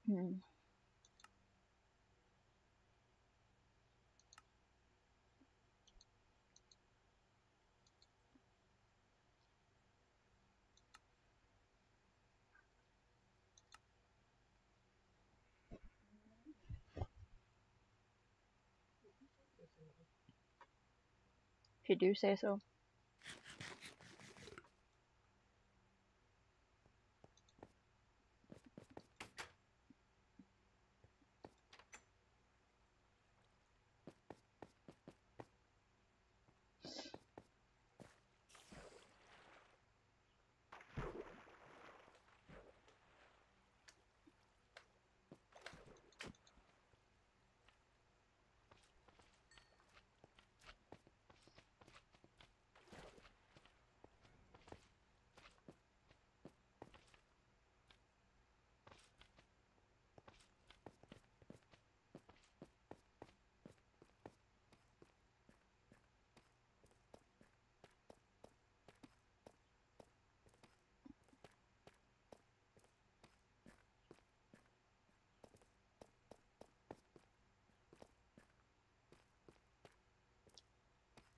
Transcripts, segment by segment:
Hmm. If you do say so.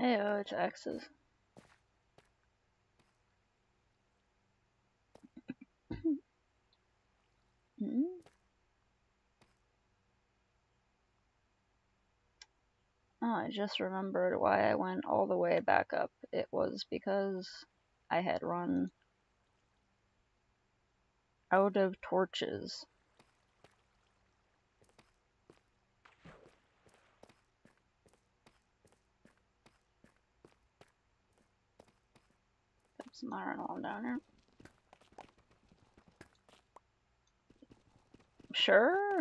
Hey, it's axes. Hmm? Oh, I just remembered why I went all the way back up. It was because I had run out of torches. Got some iron ore down here. Sure.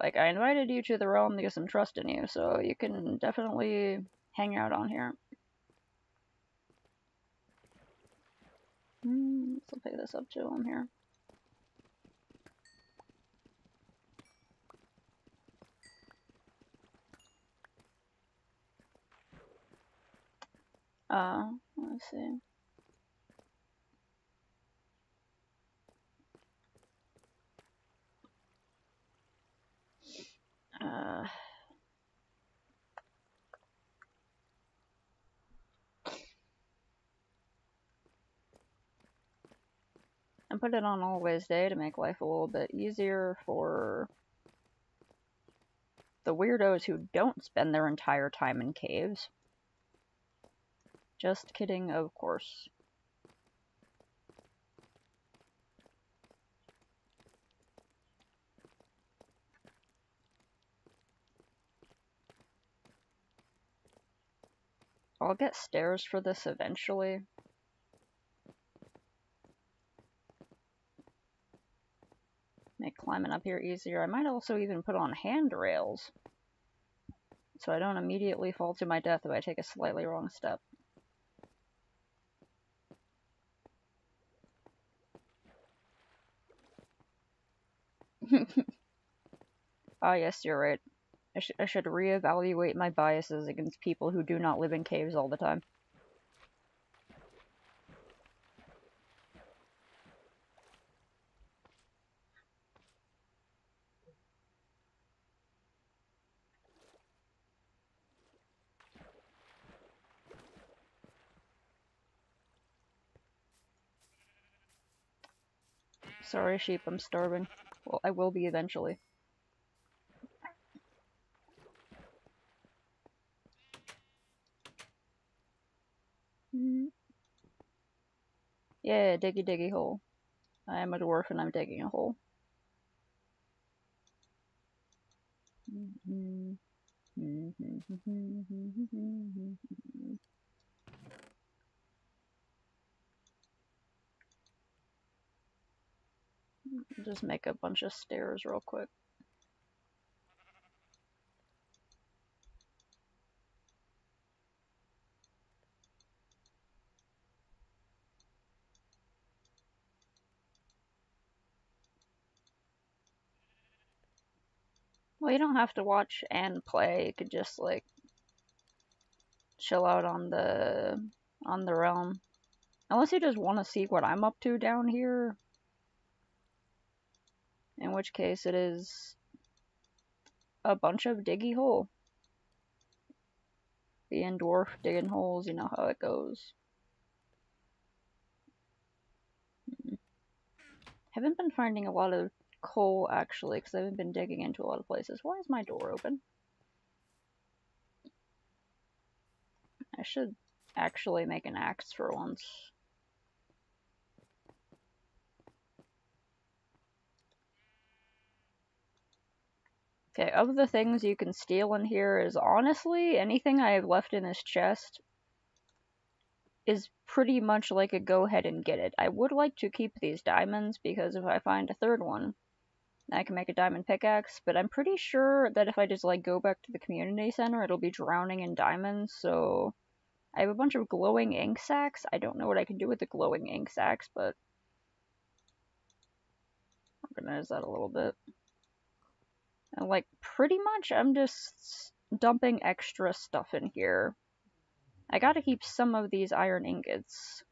Like, I invited you to the realm to get some trust in you, so you can definitely hang out on here. Let's pick this up too. I'm here. Let's see. Uh, I put it on always day to make life a little bit easier for the weirdos who don't spend their entire time in caves. Just kidding, of course. I'll get stairs for this eventually. Make climbing up here easier. I might also even put on handrails, so I don't immediately fall to my death if I take a slightly wrong step. Ah, yes, you're right. I should reevaluate my biases against people who do not live in caves all the time. Sorry, sheep, I'm starving. Well, I will be eventually. Yeah, diggy diggy hole. I am a dwarf and I'm digging a hole. Just make a bunch of stairs real quick. Well, you don't have to watch and play. You could just like chill out on the realm. Unless you just want to see what I'm up to down here. In which case it is a bunch of diggy hole. Being dwarf digging holes, you know how it goes. Haven't been finding a lot of coal actually, because I haven't been digging into a lot of places. Why is my door open? I should actually make an axe for once. Okay, of the things you can steal in here is honestly anything I have left in this chest is pretty much like a go ahead and get it. I would like to keep these diamonds because if I find a third one, I can make a diamond pickaxe, but I'm pretty sure that if I just like go back to the community center, it'll be drowning in diamonds, so I have a bunch of glowing ink sacs. I don't know what I can do with the glowing ink sacs, but organize that a little bit. And like pretty much I'm just dumping extra stuff in here. I gotta keep some of these iron ingots.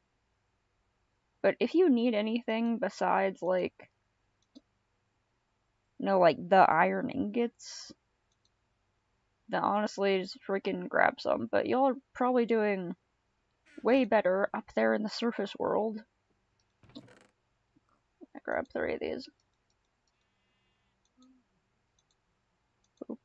But if you need anything besides like, you know, like the iron ingots, then honestly just freaking grab some. But y'all are probably doing way better up there in the surface world. I grab 3 of these. Oop.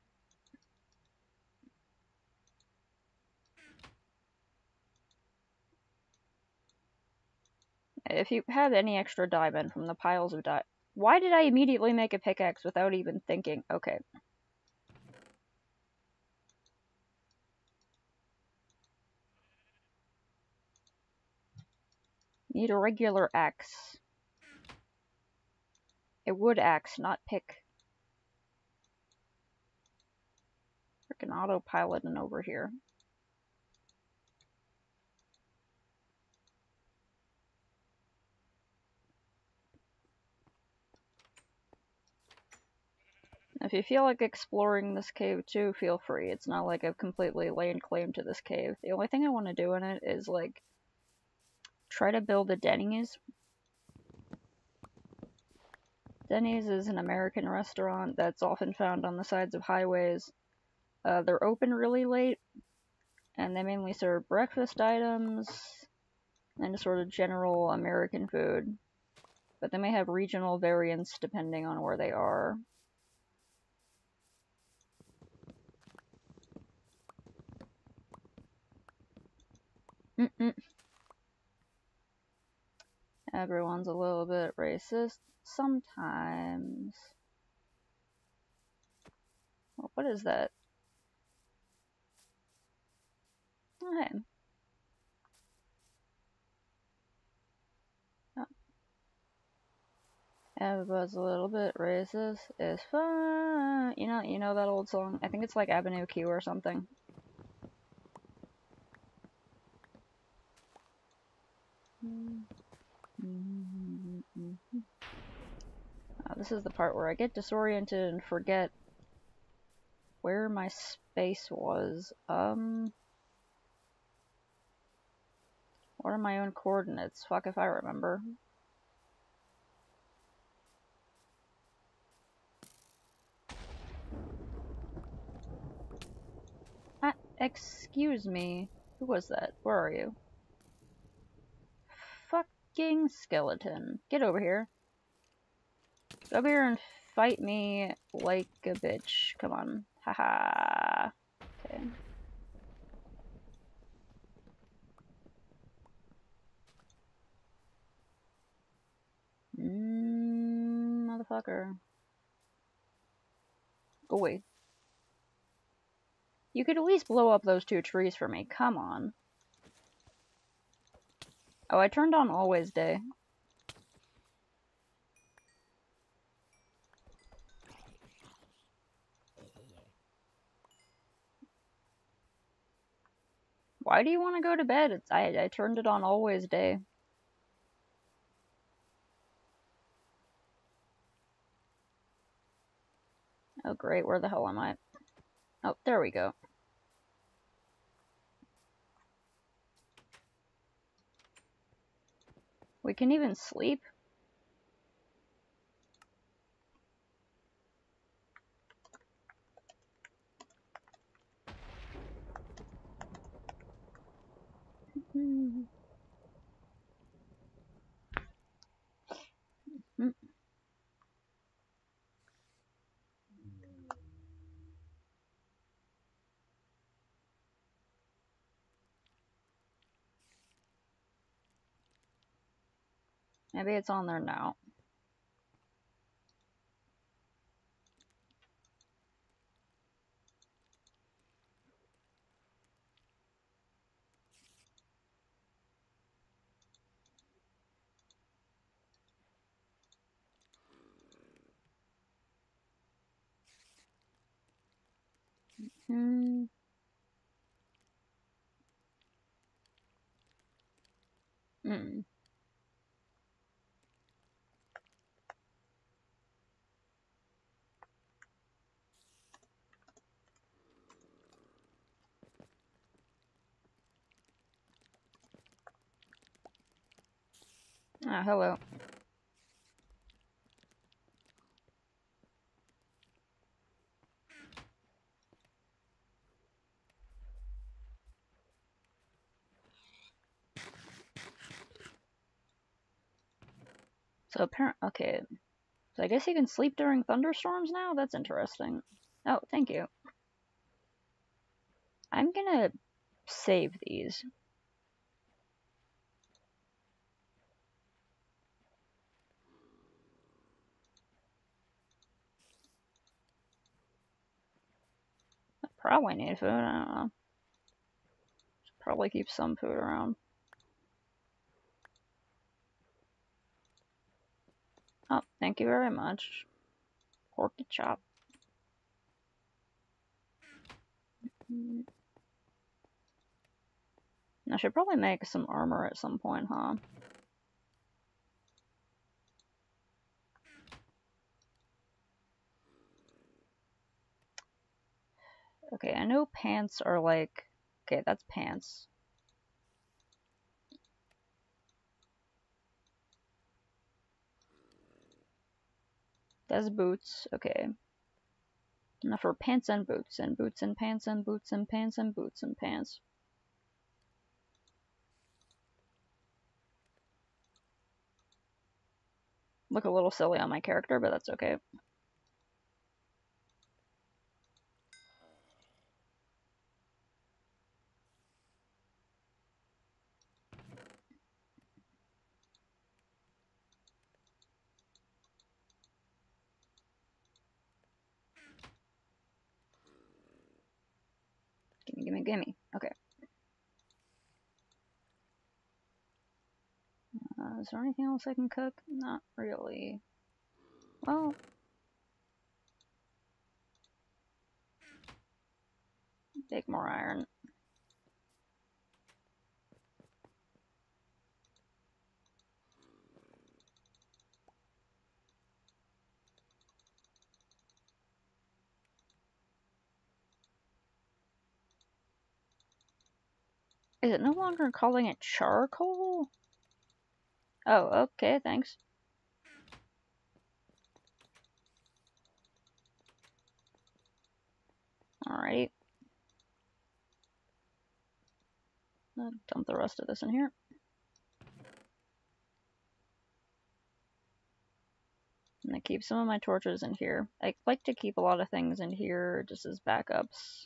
If you have any extra diamond from the piles of diamond, why did I immediately make a pickaxe without even thinking? Okay. Need a regular axe. A wood axe, not pick. Freaking autopiloting over here. If you feel like exploring this cave too, feel free. It's not like I've completely laid claim to this cave. The only thing I want to do in it is like try to build a Denny's. Denny's is an American restaurant that's often found on the sides of highways. They're open really late, and they mainly serve breakfast items and sort of general American food. But they may have regional variants depending on where they are. Everyone's a little bit racist sometimes. Oh, what is that? Oh, hey. Oh. Everybody's a little bit racist. It's fun. You know that old song? I think it's like Avenue Q or something. This is the part where I get disoriented and forget where my space was. What are my own coordinates? Fuck if I remember. Excuse me. Who was that? Where are you? Fucking skeleton. Get over here. Go over here and fight me like a bitch. Come on. Haha. Okay. Motherfucker. Go away. You could at least blow up those 2 trees for me. Come on. Oh, I turned on Always Day. Why do you want to go to bed? I turned it on Always Day. Oh great, where the hell am I? Oh, there we go. We can even sleep? Hmm. Maybe it's on there now. Hmm. Hmm. Ah, hello. So okay. So I guess you can sleep during thunderstorms now? That's interesting. Oh, thank you. I'm gonna save these. I probably need food, I don't know. Should probably keep some food around. Oh, thank you very much. Porky chop. I should probably make some armor at some point, huh? Okay, I know pants are like... Okay, that's pants. That's boots, okay. Now for pants and boots, and boots and pants and boots and pants and boots and pants. Look a little silly on my character, but that's okay. Gimme, gimme, gimme. Okay. Is there anything else I can cook? Not really. Well... Make more iron. Is it no longer calling it charcoal? Oh, okay, thanks. Alright. I'll dump the rest of this in here. And I keep some of my torches in here. I like to keep a lot of things in here just as backups.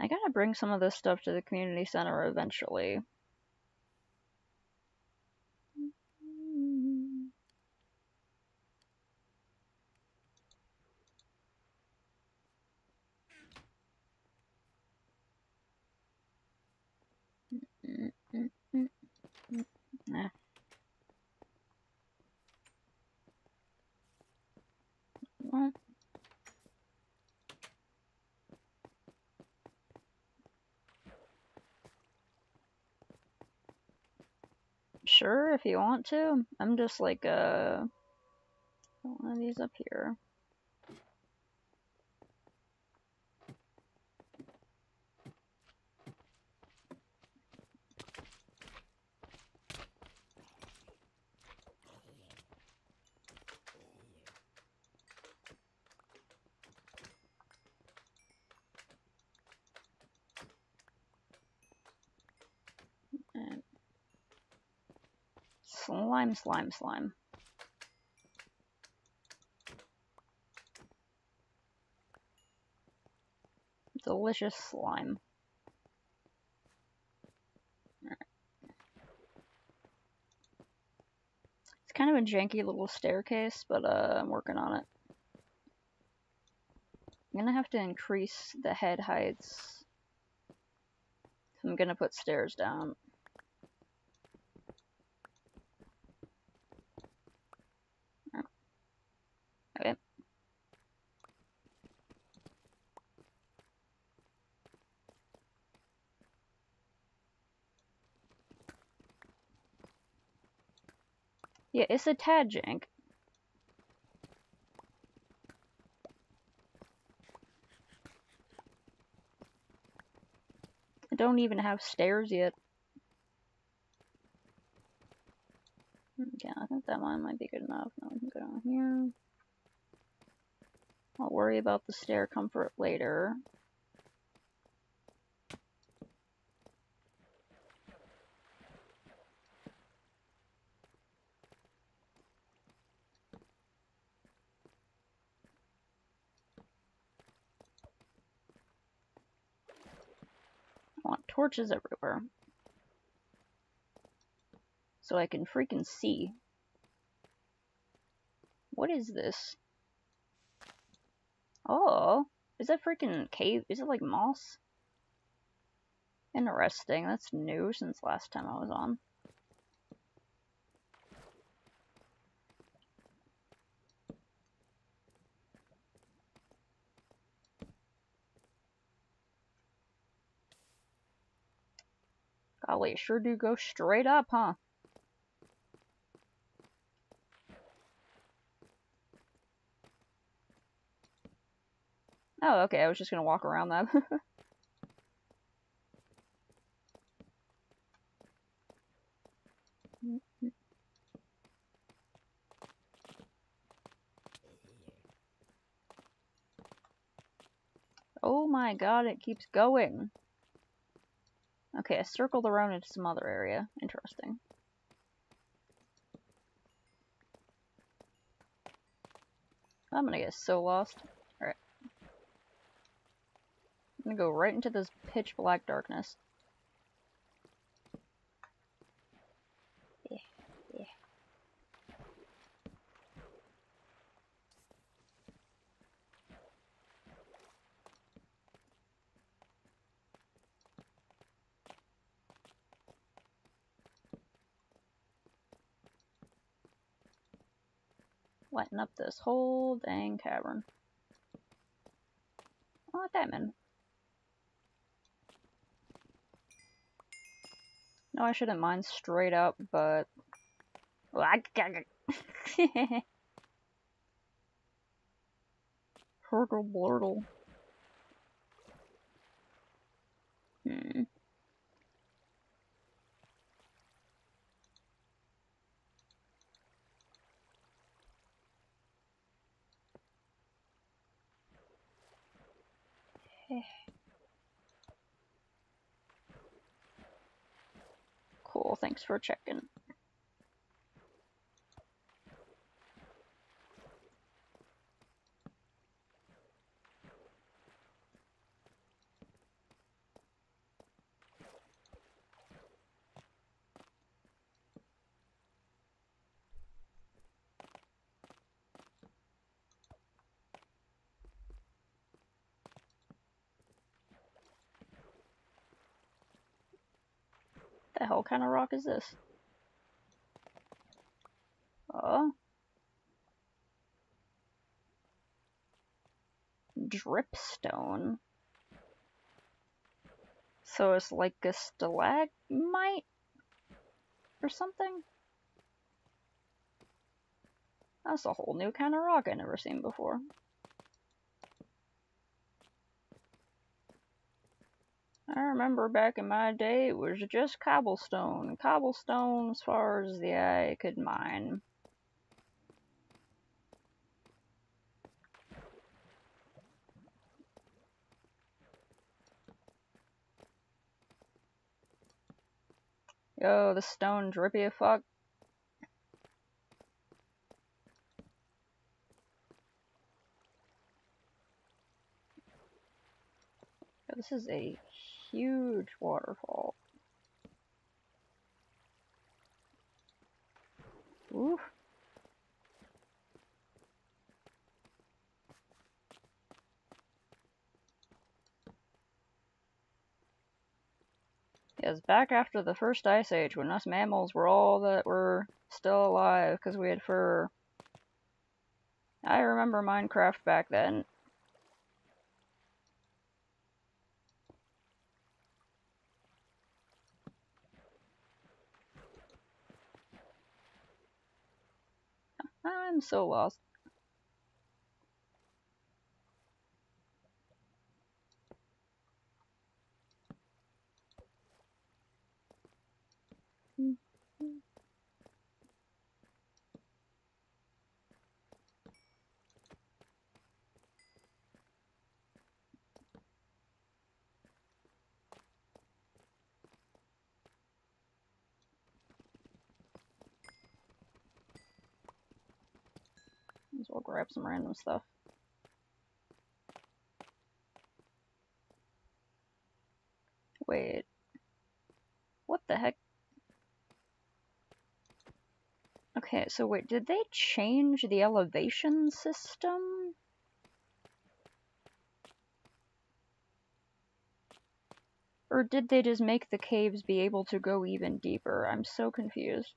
I gotta bring some of this stuff to the community center eventually. Nah. What? Sure, if you want to. I'm just like, Put one of these up here. And slime, slime, slime. Delicious slime. Right. It's kind of a janky little staircase, but I'm working on it. I'm gonna have to increase the head heights. I'm gonna put stairs down. Okay. Yeah, it's a tad jank. I don't even have stairs yet. Okay, I think that one might be good enough. Now we can go down here. I'll worry about the stair comfort later. I want torches everywhere. So I can freaking see. What is this? Oh, is that freaking cave? Is it like moss? Interesting. That's new since last time I was on. Golly, sure do go straight up, huh? Oh, okay, I was just gonna walk around that. Oh my god, it keeps going. Okay, I circled around into some other area. Interesting. I'm gonna get so lost. Alright. I'm gonna go right into this pitch black darkness. Yeah, yeah. Lighten up this whole dang cavern. Oh, diamond. No, I shouldn't mine straight up, but... Hurtle blurtle. Hmm. Cool, thanks for checking. The hell kind of rock is this? Oh. Dripstone. So it's like a stalagmite or something? That's a whole new kind of rock I never seen before. I remember back in my day, it was just cobblestone. Cobblestone as far as the eye could mine. Yo, the stone drippy as fuck. Yo, this is a huge waterfall. Oof. Yes, back after the first ice age, when us mammals were all that were still alive because we had fur. I remember Minecraft back then. I'm so lost. Might as well grab some random stuff. Wait. What the heck? Okay, so wait, did they change the elevation system? Or did they just make the caves be able to go even deeper? I'm so confused.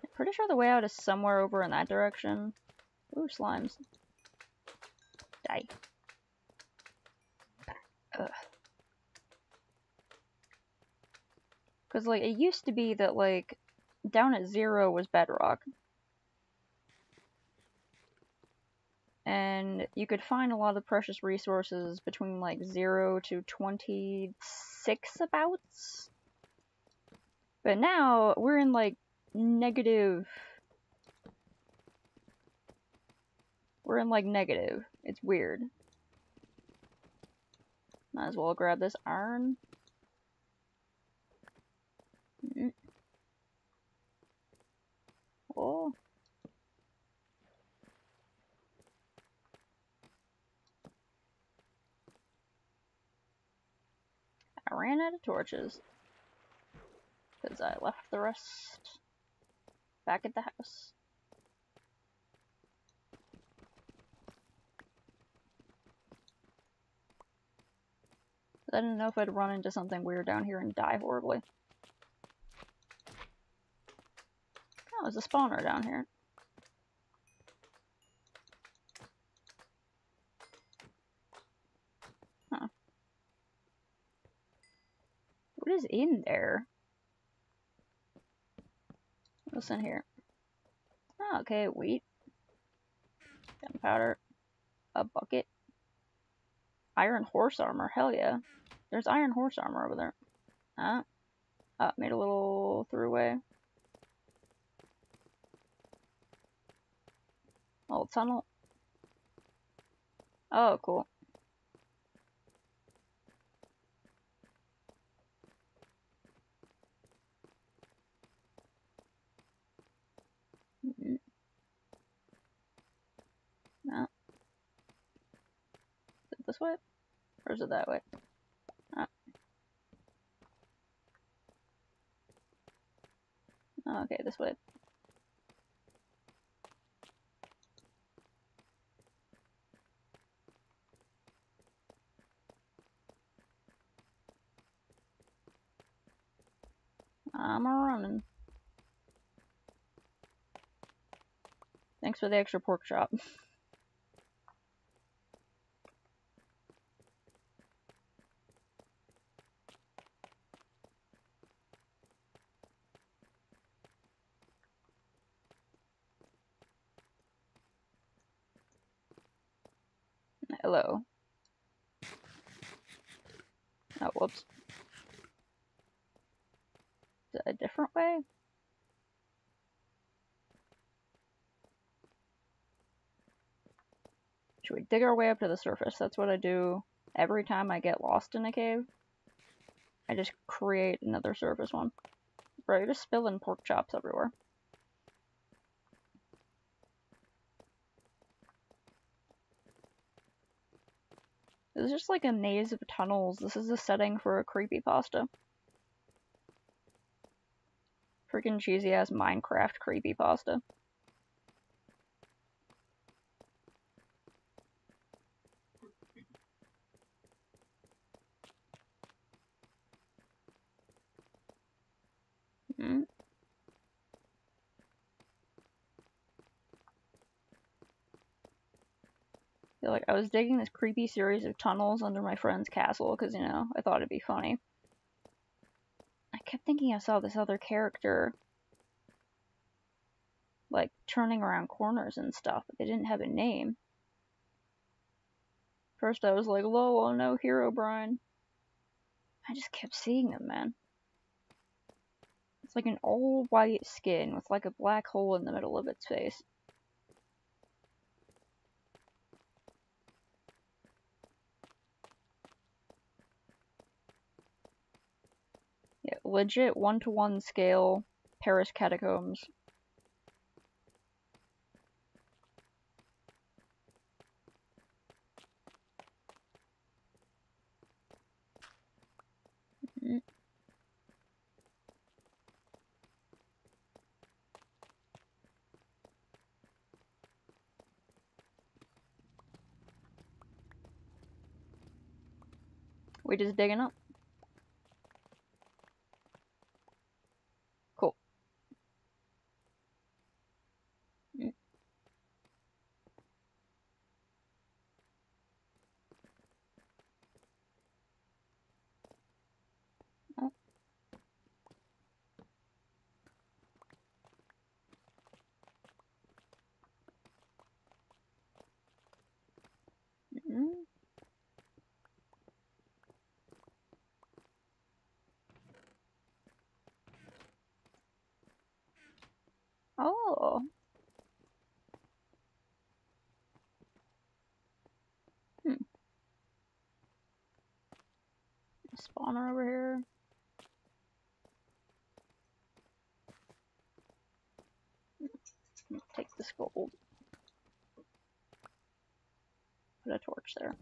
I'm pretty sure the way out is somewhere over in that direction. Ooh, slimes. Die. Ugh. Because, like, it used to be that, like, down at 0 was bedrock. And you could find a lot of precious resources between, like, 0 to 26 abouts. But now, we're in, like, negative. We're in, like, negative. It's weird. Might as well grab this iron. Oh. I ran out of torches. Because I left the rest back at the house. I didn't know if I'd run into something weird down here and die horribly. Oh, there's a spawner down here. Huh. What is in there? What's in here? Oh, okay, wheat. Gunpowder. A bucket. Iron horse armor, hell yeah. There's iron horse armor over there. Huh? Made a little throughway. Little tunnel. Oh, cool. No. Is it this way? Or is it that way? Oh, okay, this way. I'm running. Thanks for the extra pork chop. Hello. Oh, whoops. Is it a different way? Should we dig our way up to the surface? That's what I do every time I get lost in a cave. I just create another surface one. Bro, you're just spilling pork chops everywhere. This is just like a maze of tunnels. This is a setting for a creepypasta. Freaking cheesy ass Minecraft creepypasta. Hmm. Feel like I was digging this creepy series of tunnels under my friend's castle because, you know, I thought it'd be funny. I kept thinking I saw this other character, like, turning around corners and stuff, but they didn't have a name. First I was like, lol, oh no, Herobrine. I just kept seeing them, man. It's like an all white skin with like a black hole in the middle of its face. Yeah, legit 1-to-1 scale Paris catacombs. Mm. We just digging up. Cool. Mm. Oh. Mm. Oh. Hmm. Spawner over here. Take this gold. Put a torch there.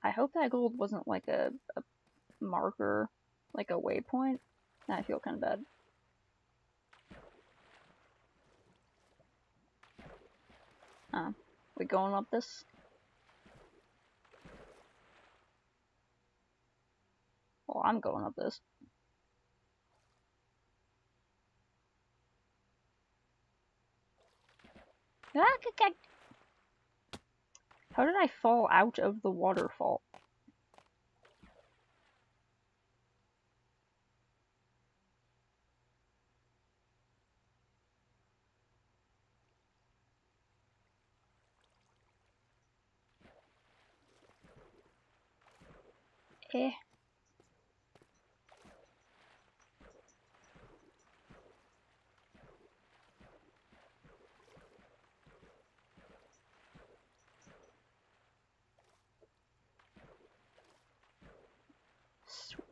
I hope that gold wasn't like a marker, like a waypoint. Now I feel kind of bad. We going up this? Well, I'm going up this. How did I fall out of the waterfall? Eh.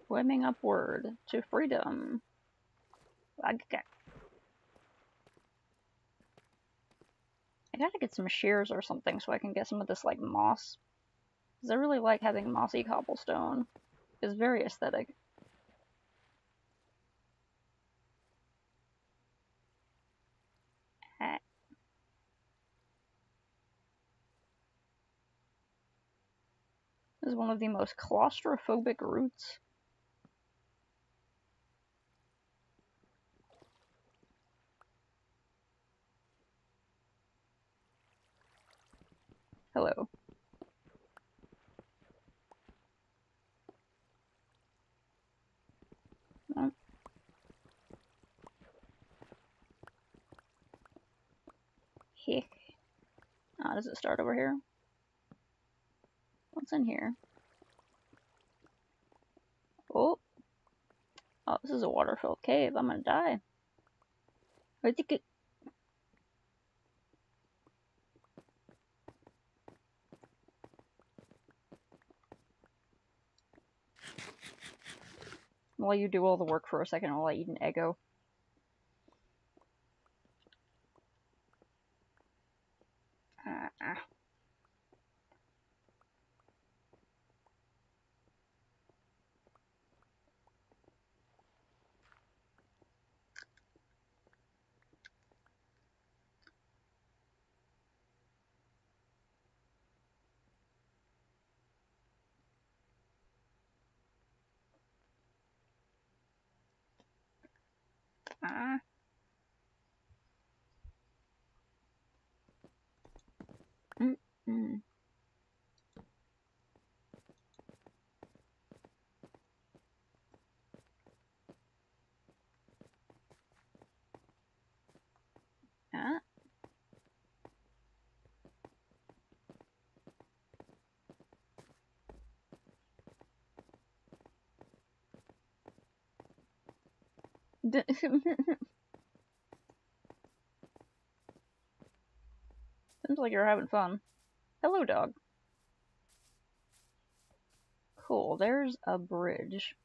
Swimming upward to freedom. I gotta get some shears or something so I can get some of this, like, moss. Because I really like having mossy cobblestone. It's very aesthetic. Ah. This is one of the most claustrophobic routes. Hello. Oh. Hick. does it start over here? What's in here? Oh. Oh, this is a water-filled cave. I'm gonna die. I think it... While you do all the work for a second while I eat an Eggo. Ah. Ah. Mm-mm. Ah. Seems like you're having fun. Hello, dog. Cool, there's a bridge.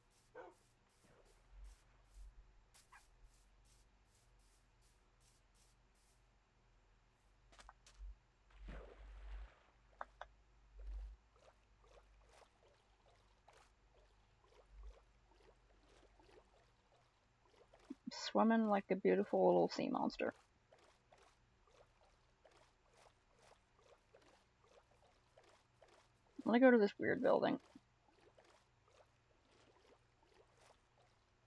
Swimming like a beautiful little sea monster. I'm gonna go to this weird building.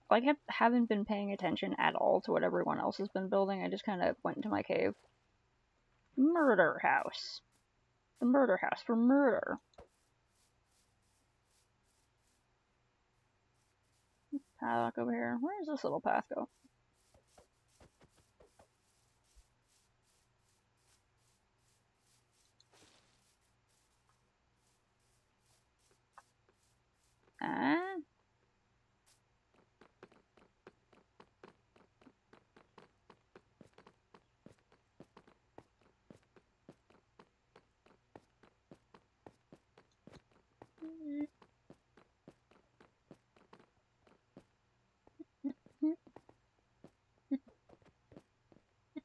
Like, I haven't been paying attention at all to what everyone else has been building. I just kind of went into my cave. Murder house. The murder house for murder. Paddock over here. Where does this little path go? Ah.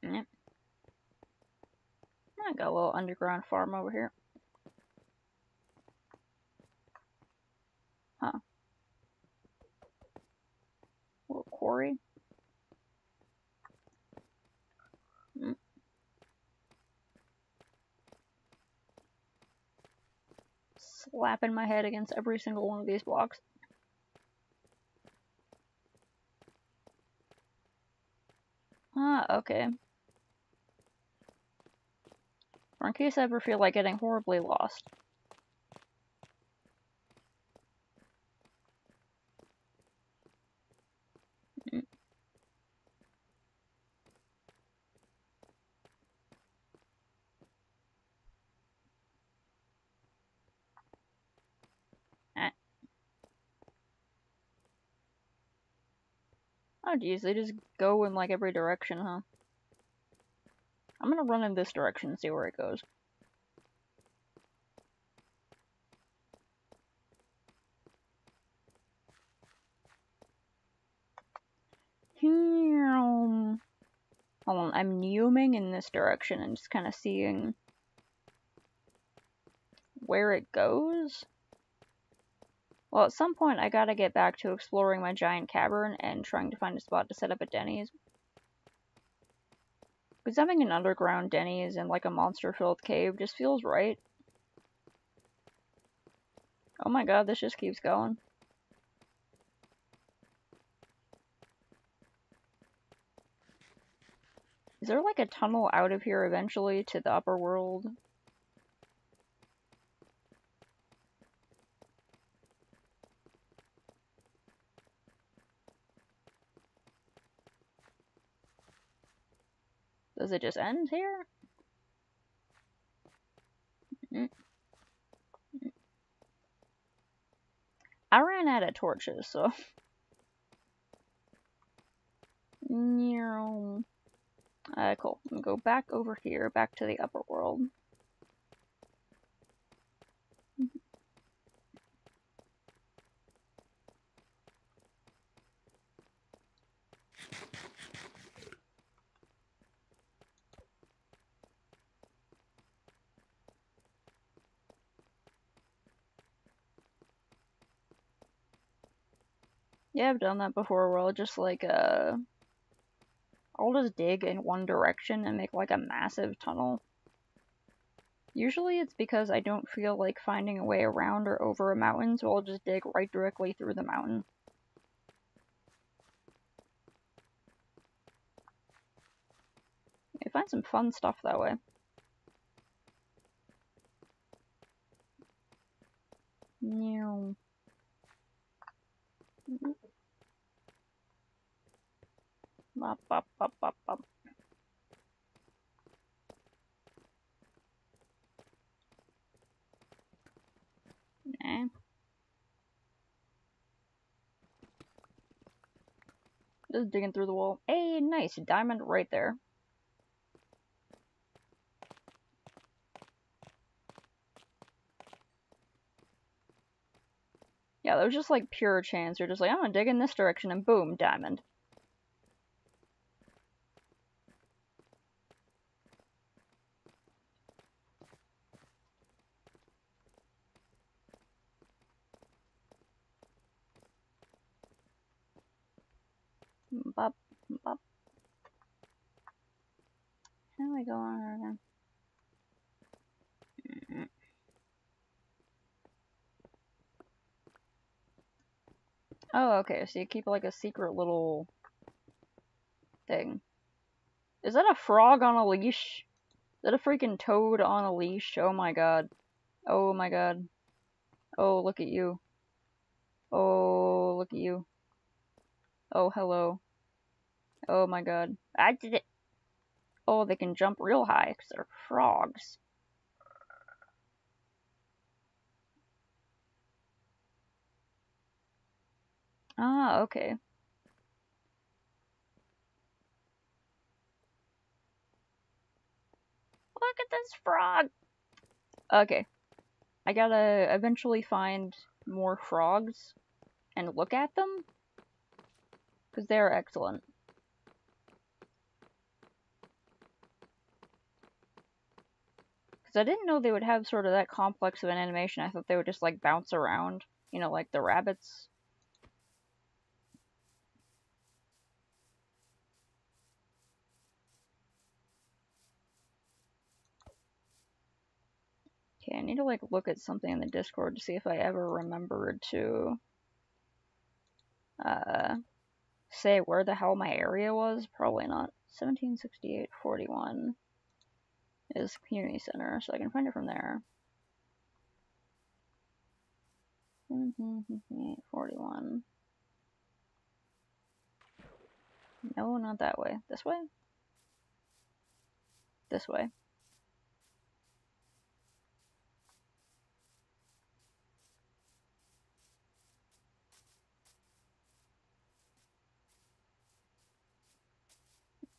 Yep. I got a little underground farm over here. Huh. Little quarry. Mm. Slapping my head against every single one of these blocks. Ah, okay. Or in case I ever feel like getting horribly lost. Mm. Ah. Oh geez, they just go in like every direction, huh? I'm gonna run in this direction and see where it goes. Hold on, I'm neuming in this direction and just kind of seeing where it goes. Well, at some point I gotta get back to exploring my giant cavern and trying to find a spot to set up a Denny's. Because having an underground Denny's in like a monster-filled cave just feels right. Oh my god, this just keeps going. Is there like a tunnel out of here eventually to the upper world? Does it just end here? I ran out of torches, so. Cool. I'm gonna go back over here, back to the upper world. Yeah, I've done that before, where I'll just, like, I'll just dig in one direction and make, like, a massive tunnel. Usually it's because I don't feel like finding a way around or over a mountain, so I'll just dig right directly through the mountain. I find some fun stuff that way. No. Bop, bop, bop, bop, bop. Nah. Just digging through the wall. Hey, nice. Diamond right there. Yeah, that was just like pure chance. You're just like, I'm gonna dig in this direction, and boom, diamond. Bop, bop. How do I go on again? Oh, okay, so you keep like a secret little thing. Is that a frog on a leash? Is that a freaking toad on a leash? Oh my god. Oh my god. Oh, look at you. Oh, look at you. Oh, hello. Oh my god. I did it. Oh, they can jump real high because they're frogs. Ah, okay. Look at this frog! Okay. I gotta eventually find more frogs and look at them, because they're excellent. Because I didn't know they would have sort of that complex of an animation. I thought they would just like bounce around, you know, like the rabbits. Okay, I need to like look at something in the Discord to see if I ever remembered to say where the hell my area was. Probably not. 1768-41 is community center, so I can find it from there. 1768-41. No, not that way. This way? This way.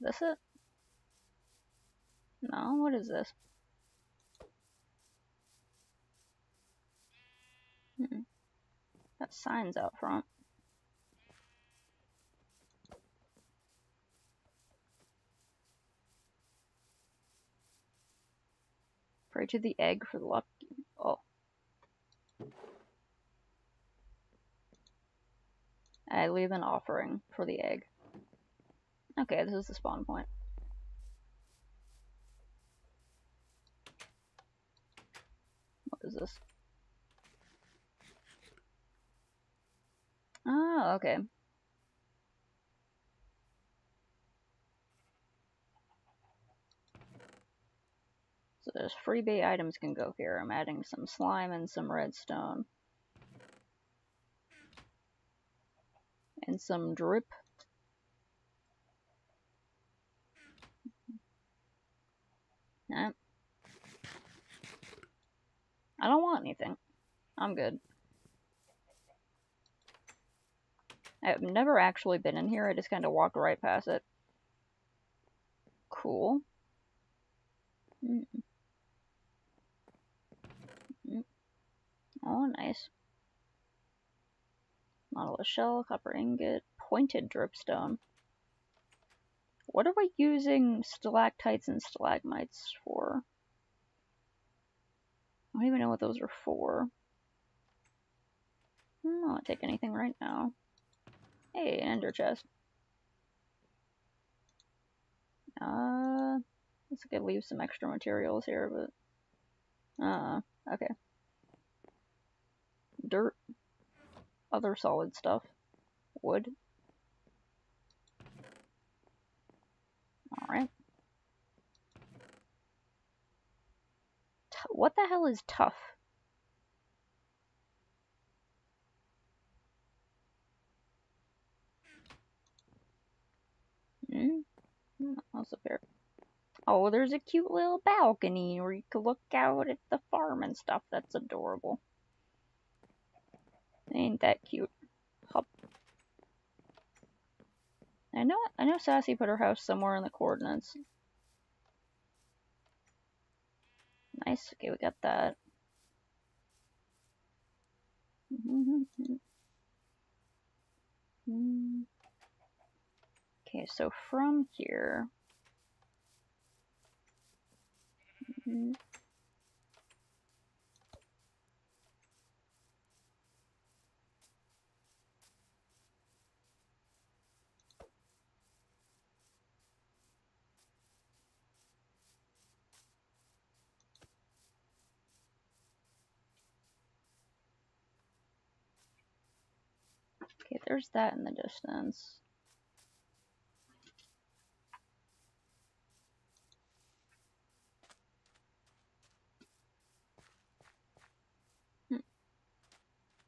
This it? No, what is this? Got signs out front. Pray to the egg for the luck. Oh. I leave an offering for the egg. Okay, this is the spawn point. What is this? Oh, okay. So there's freebie items can go here. I'm adding some slime and some redstone. And some drip. Nah. I don't want anything. I'm good. I've never actually been in here, I just kind of walked right past it. Cool. Mm -mm. Oh, nice. Nautilus shell, copper ingot, pointed dripstone. What are we using stalactites and stalagmites for? I don't even know what those are for. I don't want to take anything right now. Hey, an ender chest. Looks like I leave some extra materials here, but okay. Dirt, other solid stuff, wood. All right. What the hell is tough? That's a fair. Oh, there's a cute little balcony where you could look out at the farm and stuff. That's adorable. Ain't that cute? Hop. I know Sassy put her house somewhere in the coordinates. Nice. Okay, we got that. Okay, so from here. Okay, there's that in the distance.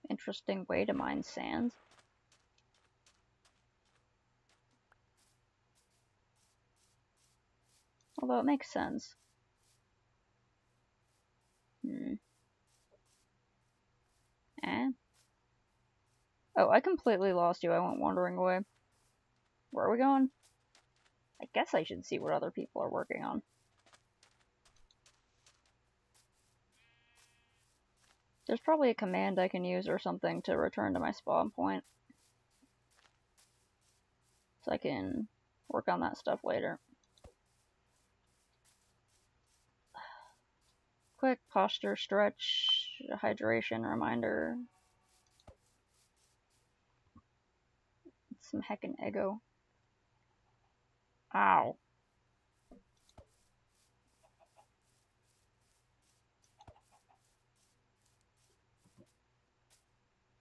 Interesting way to mine sands. Although it makes sense. Eh? Oh, I completely lost you. I went wandering away. Where are we going? I guess I should see what other people are working on. There's probably a command I can use or something to return to my spawn point. So I can work on that stuff later. Quick posture stretch, hydration reminder. Some heckin' ego. Ow.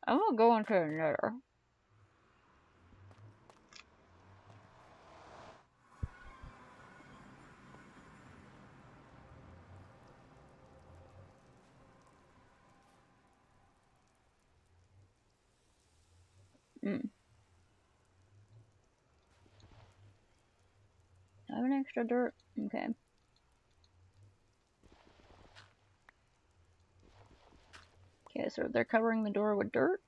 I'm gonna go into the nether. I have an extra dirt? Okay. Okay, so they're covering the door with dirt?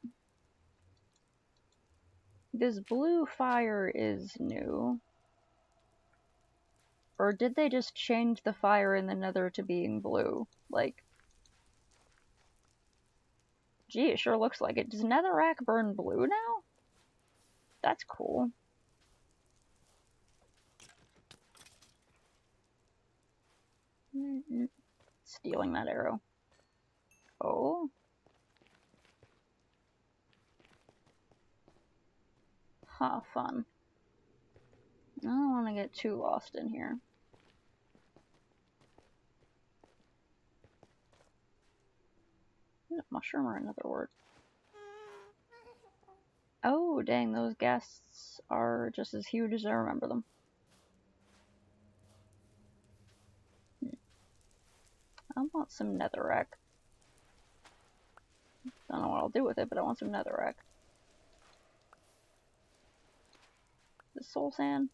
This blue fire is new. Or did they just change the fire in the nether to being blue? Like, gee, it sure looks like it. Does netherrack burn blue now? That's cool. Stealing that arrow. Oh. Huh, fun. I don't want to get too lost in here. Mushroom or another word. Oh, dang, those ghasts are just as huge as I remember them. I want some netherrack. Don't know what I'll do with it, but I want some netherrack. Is soul sand?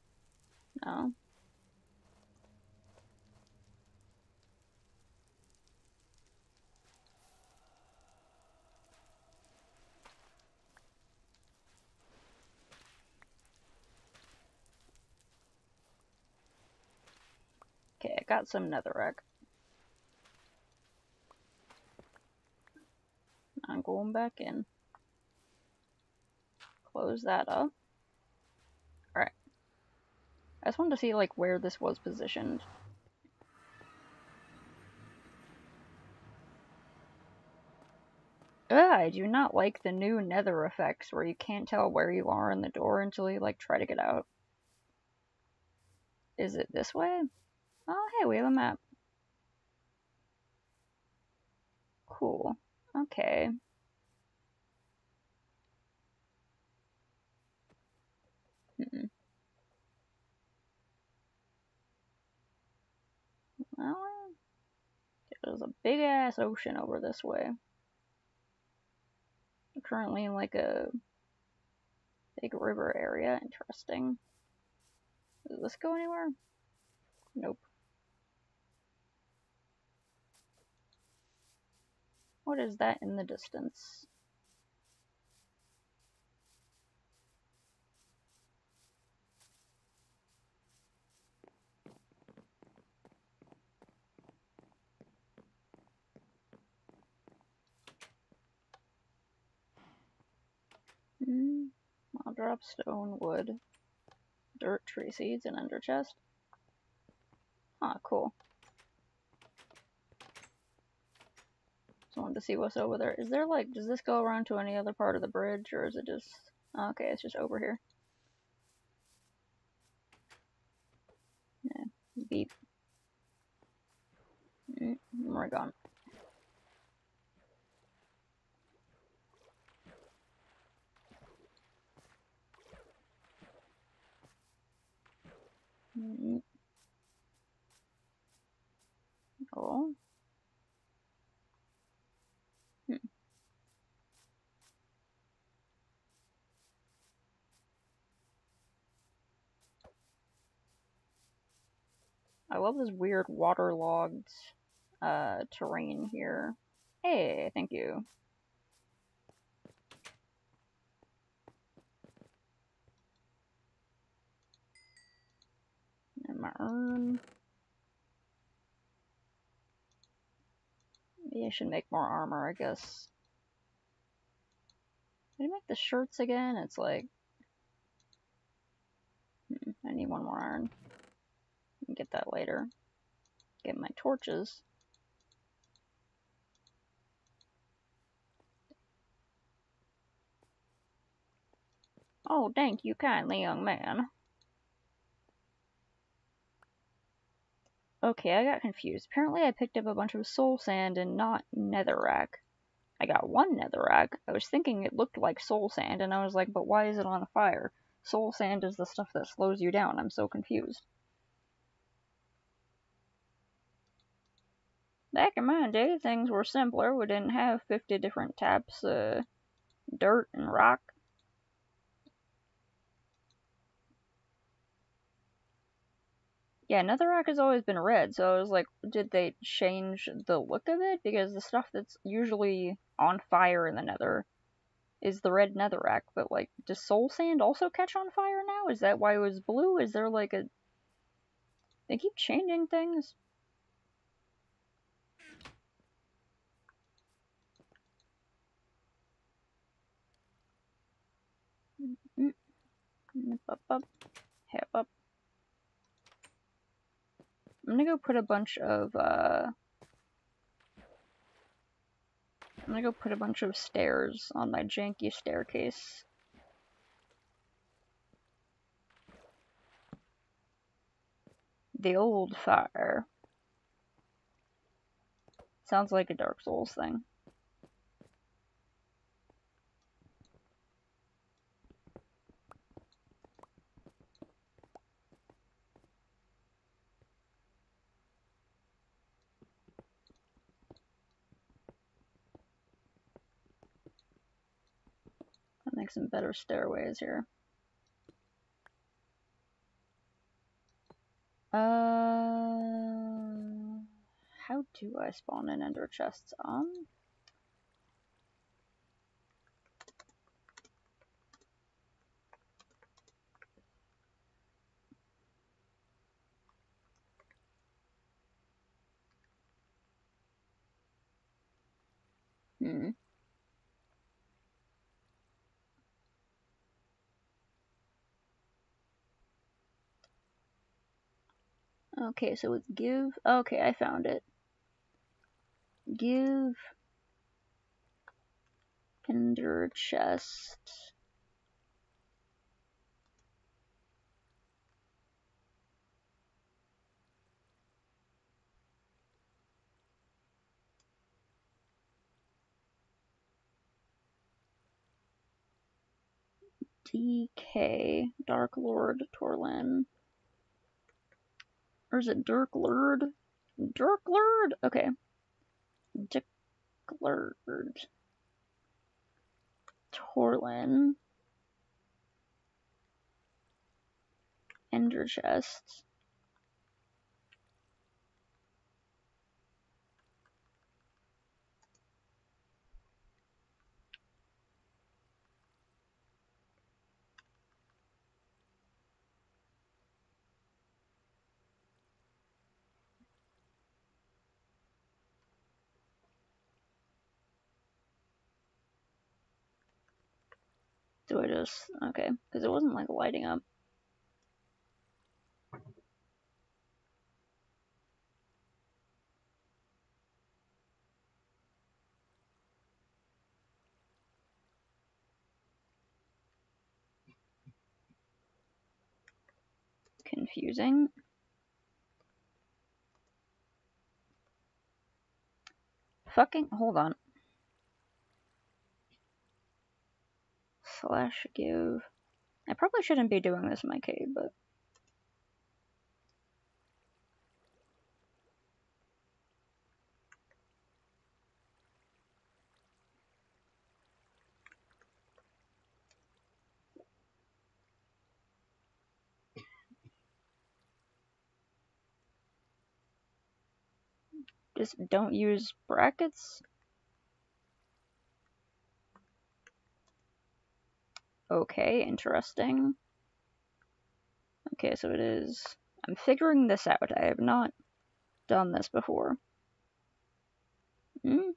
No. got some netherrack. I'm going back in. Close that up. Alright. I just wanted to see, like, where this was positioned. Ugh, I do not like the new nether effects where you can't tell where you are in the door until you, like, try to get out. Is it this way? Oh, hey, we have a map. Cool. Okay. Well, there's a big ass ocean over this way. I'm currently in like a big river area. Interesting. Does this go anywhere? Nope. What is that in the distance? I'll drop stone, wood, dirt, tree seeds, and ender chest. Ah, cool. Just wanted to see what's over there. Is there like, does this go around to any other part of the bridge, or is it just, okay, it's just over here. Yeah, beep. We're gone. Cool. I love this weird waterlogged terrain here. Hey, thank you. And my urn. Maybe I should make more armor, I guess. Did I make the shirts again? It's like... I need one more iron. Get that later. Get my torches. Oh, thank you kindly, young man. Okay, I got confused. Apparently I picked up a bunch of soul sand and not netherrack. I got one netherrack. I was thinking it looked like soul sand, and I was like, but why is it on fire? Soul sand is the stuff that slows you down. I'm so confused. Back in my day, things were simpler. We didn't have 50 different types of dirt and rock. Yeah, netherrack has always been red, so I was like, did they change the look of it? Because the stuff that's usually on fire in the nether is the red netherrack, but like, does soul sand also catch on fire now? Is that why it was blue? Is there like a... They keep changing things? Up, up, hip up. I'm gonna go put a bunch of, I'm gonna go put a bunch of stairs on my janky staircase. The old fire. Sounds like a Dark Souls thing. I'll make some better stairways here. How do I spawn in ender chests? Hmm. Okay, so it's give. Okay, I found it. Give Ender chest. DK Dark Lord Torlin. Or is it Dirk Lord? Dirk Lord? Okay. Dirk Lord Torlin. Ender chest. Do I just. Okay. Because it wasn't like lighting up. Confusing. Fucking. Hold on. Slash give. I probably shouldn't be doing this in my cave, but. Just don't use brackets? Okay, interesting. Okay, so it is. I'm figuring this out. I have not done this before. Hmm?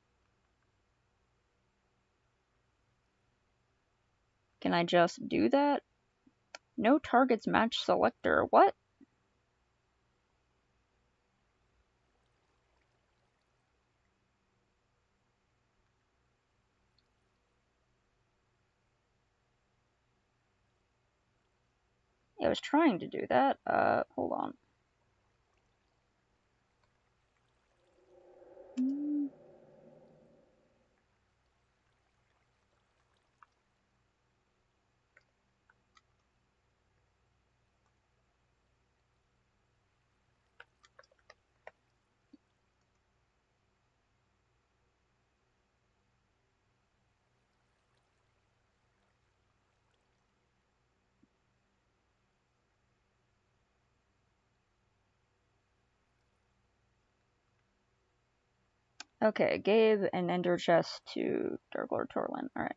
Can I just do that? No targets match selector. What? I was trying to do that. Hold on. Okay, gave an ender chest to Dark Lord Torlin. Alright.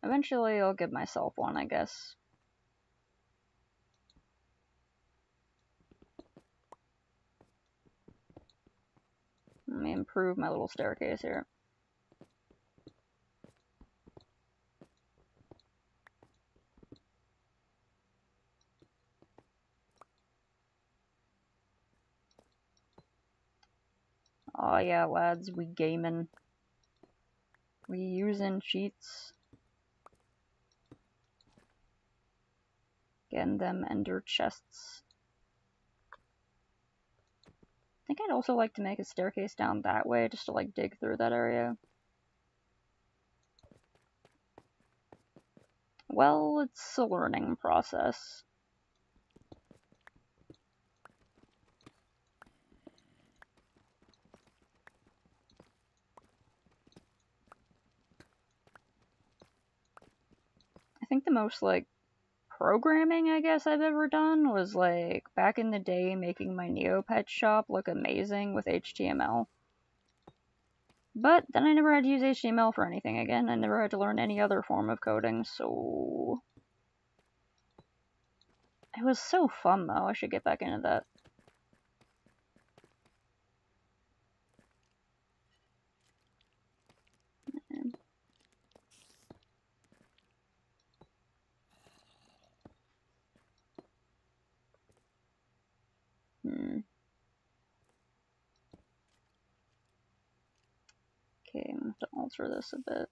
Eventually I'll give myself one, I guess. Let me improve my little staircase here. Oh yeah, lads, we gamin'. We using cheats. Getting them ender chests. I think I'd also like to make a staircase down that way, just to like dig through that area. Well, it's a learning process. I think the most, like, programming, I guess, I've ever done was, like, back in the day making my Neopet shop look amazing with HTML. But then I never had to use HTML for anything again. I never had to learn any other form of coding, so... It was so fun, though. I should get back into that. Okay, I'm going to alter this a bit.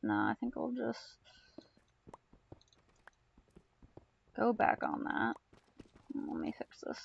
No, I think I'll just go back on that. Let me fix this.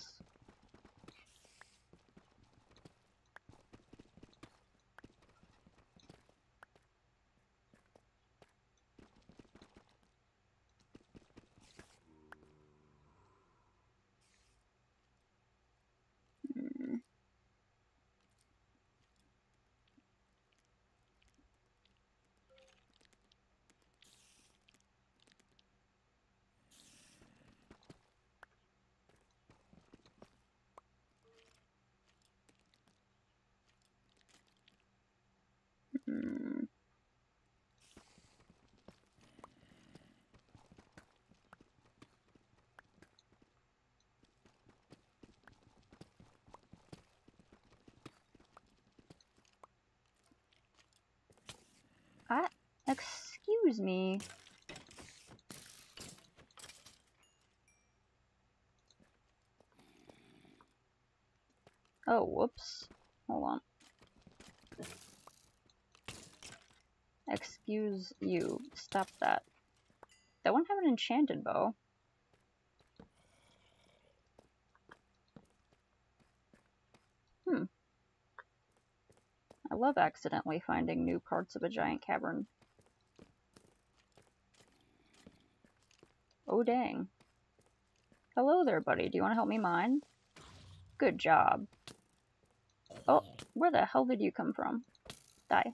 Excuse me. Oh, whoops. Hold on. Excuse you. Stop that. That one have an enchanted bow. I love accidentally finding new parts of a giant cavern. Oh, dang. Hello there, buddy. Do you want to help me mine? Good job. Oh, where the hell did you come from? Die.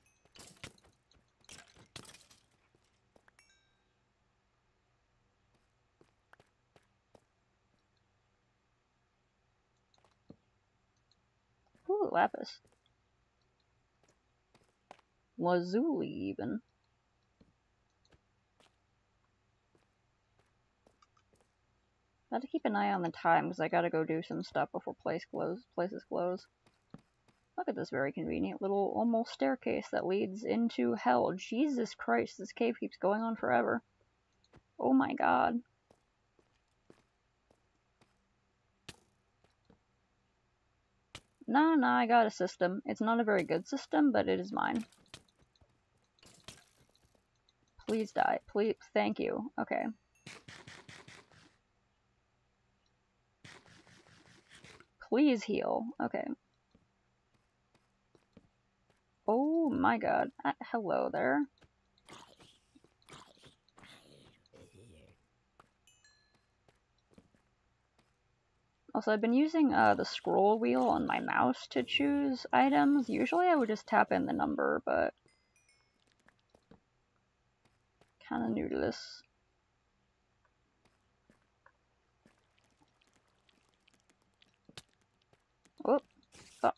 Ooh, lapis. Lazuli, even. Gotta keep an eye on the time, because I gotta go do some stuff before places close. Look at this very convenient little almost staircase that leads into hell. Jesus Christ, this cave keeps going on forever. Oh my god. Nah, I got a system. It's not a very good system, but it is mine. Please die. Please. Thank you. Okay. Please heal. Okay. Oh my god. Hello there. Also, I've been using the scroll wheel on my mouse to choose items. Usually I would just tap in the number, but kind of new to this. Oh, fuck.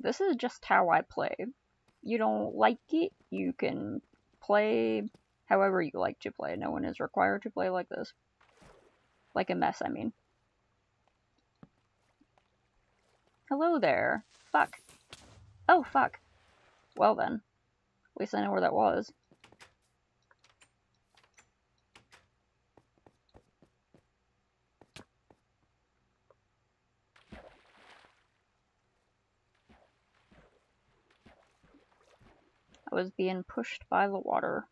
This is just how I play. You don't like it, you can play however you like to play. No one is required to play like this. Like a mess, I mean. Hello there. Fuck. Oh, fuck. Well then. At least I know where that was. I was being pushed by the water.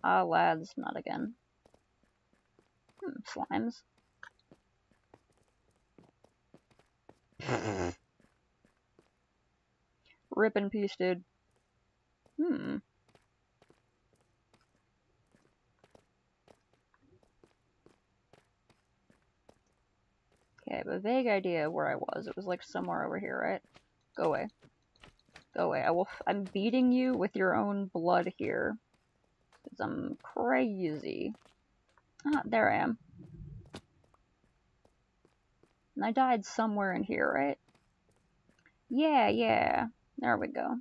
Ah, lads, not again. Slimes. Rip in peace, dude. Okay, I have a vague idea of where I was. It was like somewhere over here, right? Go away. Go away. I'm beating you with your own blood here. Because I'm crazy. Ah, there I am. And I died somewhere in here, right? Yeah, yeah. There we go.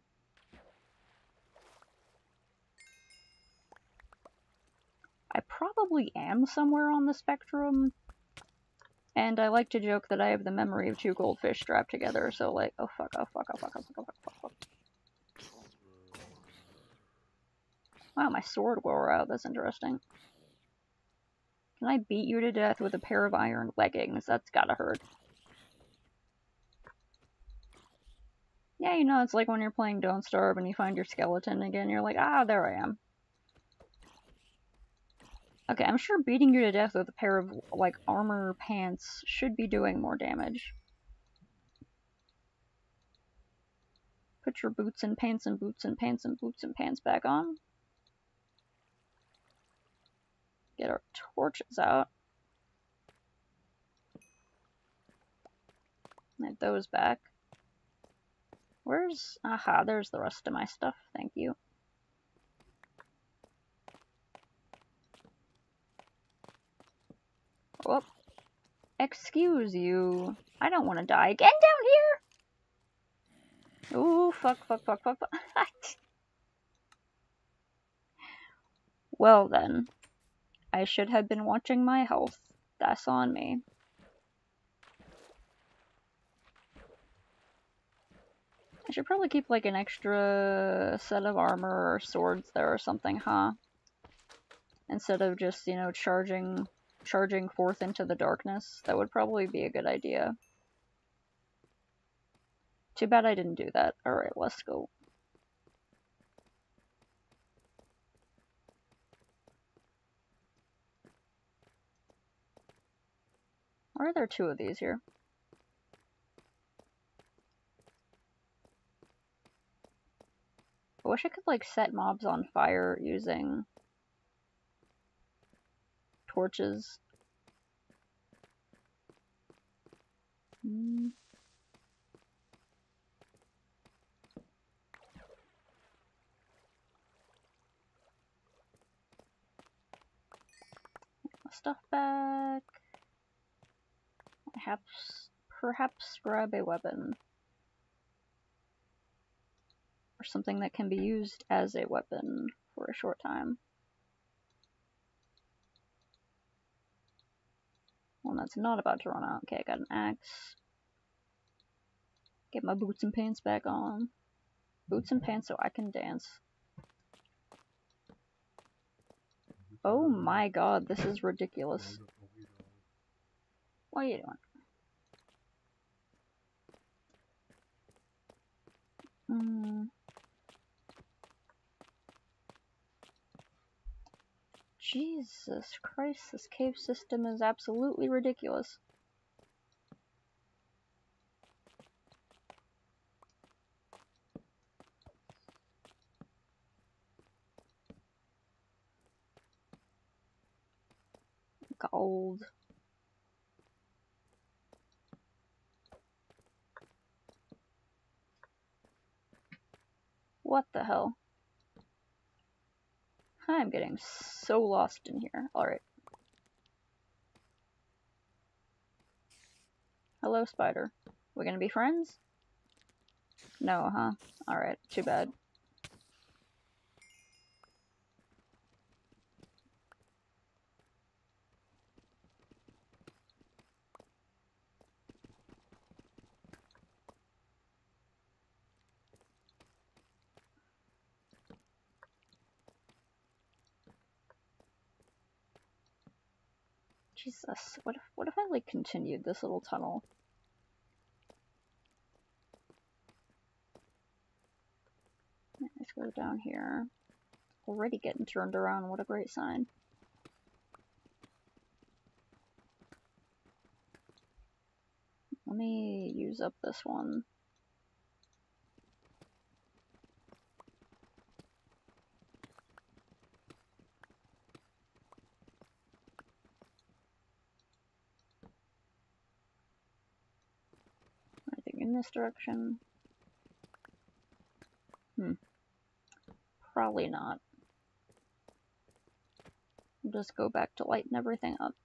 I probably am somewhere on the spectrum. And I like to joke that I have the memory of two goldfish strapped together, so like, oh fuck, oh fuck, oh fuck, oh fuck, oh fuck, oh fuck. Wow, my sword wore out, that's interesting. Can I beat you to death with a pair of iron leggings? That's gotta hurt. Yeah, you know, it's like when you're playing Don't Starve and you find your skeleton again, you're like, ah, there I am. Okay, I'm sure beating you to death with a pair of, like, armor pants should be doing more damage. Put your boots and pants and boots and pants and boots and pants back on. Get our torches out. Get those back. Where's... Aha, there's the rest of my stuff. Thank you. Whoop. Excuse you. I don't want to die again down here! Ooh, fuck, fuck, fuck, fuck, fuck. Well then. I should have been watching my health. That's on me. I should probably keep like an extra set of armor or swords there or something, huh? Instead of just, you know, charging forth into the darkness. That would probably be a good idea. Too bad I didn't do that. Alright, let's go. Why are there two of these here? I wish I could like set mobs on fire using torches. My stuff back. Perhaps grab a weapon. Or something that can be used as a weapon for a short time. Well, that's not about to run out. Okay, I got an axe. Get my boots and pants back on. Boots and pants so I can dance. Oh my god, this is ridiculous. What are you doing? Jesus Christ, this cave system is absolutely ridiculous. Gold. What the hell? I'm getting so lost in here. Alright. Hello, spider. We gonna be friends? No, huh? Alright, too bad. Jesus, what if I like continued this little tunnel? Let's go down here. Already getting turned around, what a great sign. Let me use up this one. in this direction? Probably not. Just go back to lighten everything up.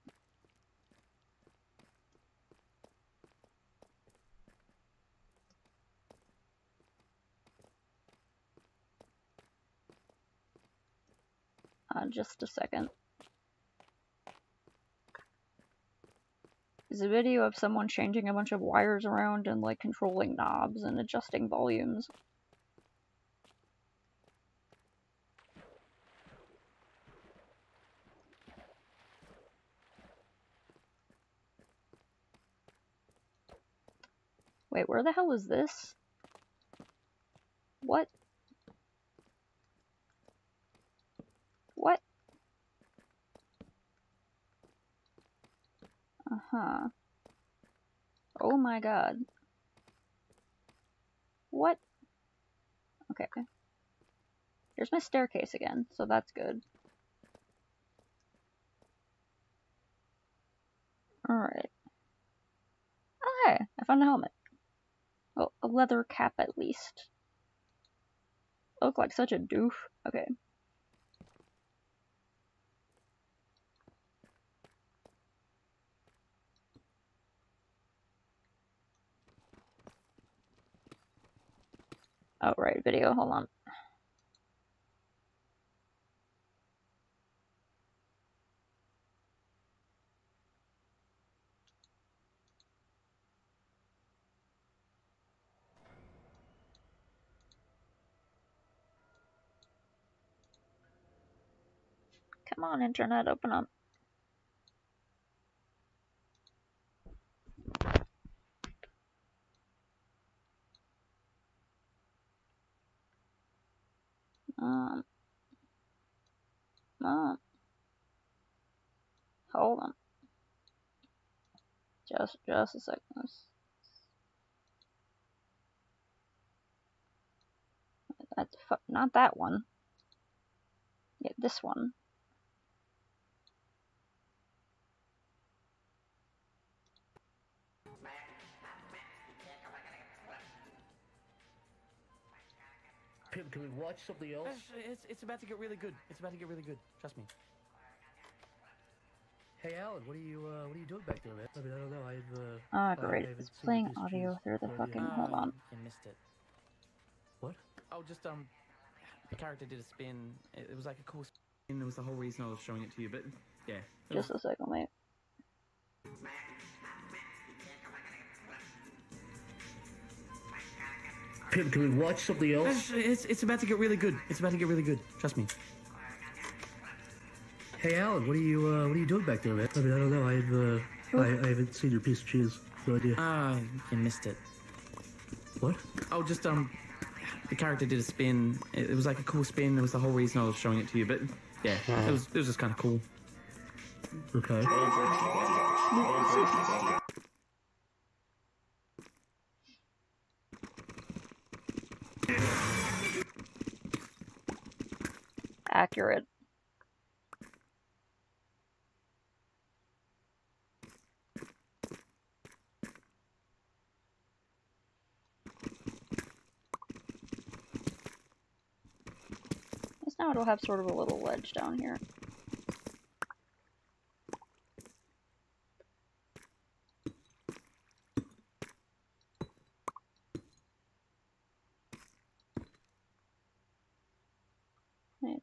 Just a second. There's a video of someone changing a bunch of wires around and like controlling knobs and adjusting volumes. Wait, where the hell is this? What? What? Uh-huh. Oh my god. What? Okay. Here's my staircase again, so that's good. Alright. Okay, I found a helmet. Well, a leather cap at least. I look like such a doof. Okay. Oh, right, video, hold on. Come on, internet, open up. Hold on. Just a second. That's not that one. Yeah, this one. Pim, can we watch something else? It's about to get really good. It's about to get really good. Trust me. Hey, Alan, what are you doing back there, man? I mean, I don't know. Great. It's playing audio through the fucking. Hold on. You missed it. What? Oh, just the character did a spin. It was like a cool spin. It was the whole reason I was showing it to you. But yeah. Just a second, mate. Pim, can we watch something else? It's about to get really good. It's about to get really good. Trust me. Hey, Alan, what are you doing back there, man? I mean, I don't know. I haven't seen your piece of cheese. No idea. You missed it. What? Oh, just the character did a spin. It was like a cool spin. It was the whole reason I was showing it to you. But yeah, it was just kind of cool. Okay. Accurate. Now it'll have sort of a little ledge down here.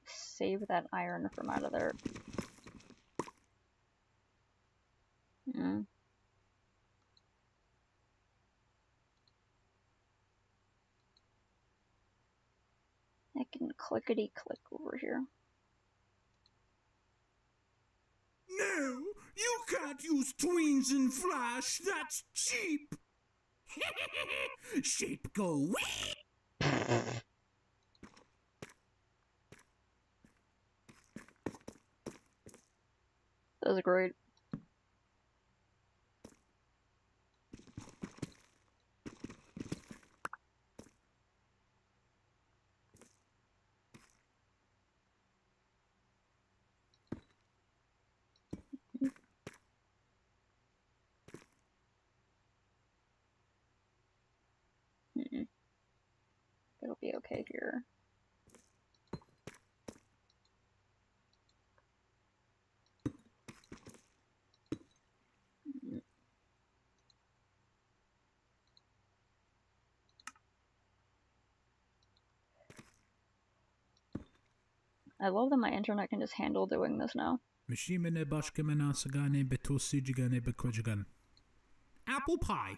Save that iron from out of there. I can clickety-click over here. No, you can't use tweens in Flash. That's cheap. Shape go wee. That was great. be okay here. I love that my internet can just handle doing this now. Apple pie.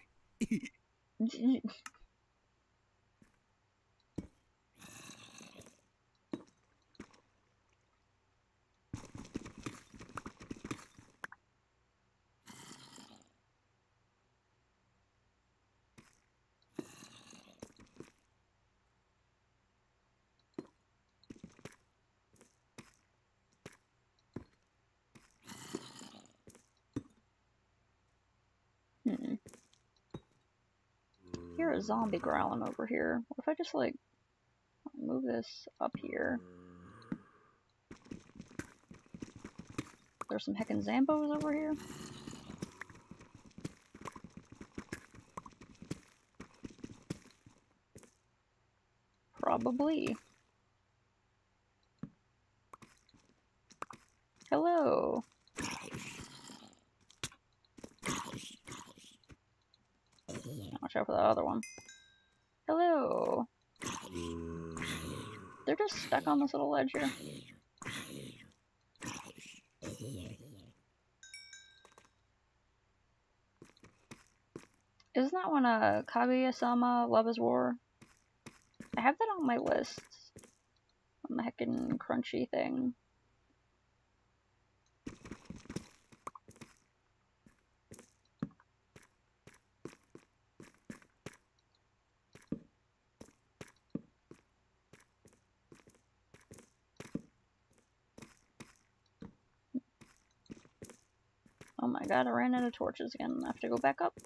Hear a zombie growling over here. What if I just like move this up here? There's some heckin' Zambos over here. Probably. Hello. Watch out for the other one. Hello. They're just stuck on this little ledge here. Isn't that one Kaguya-sama Love is War? I have that on my list. On the heckin' crunchy thing. Oh my god, I ran out of torches again. I have to go back up.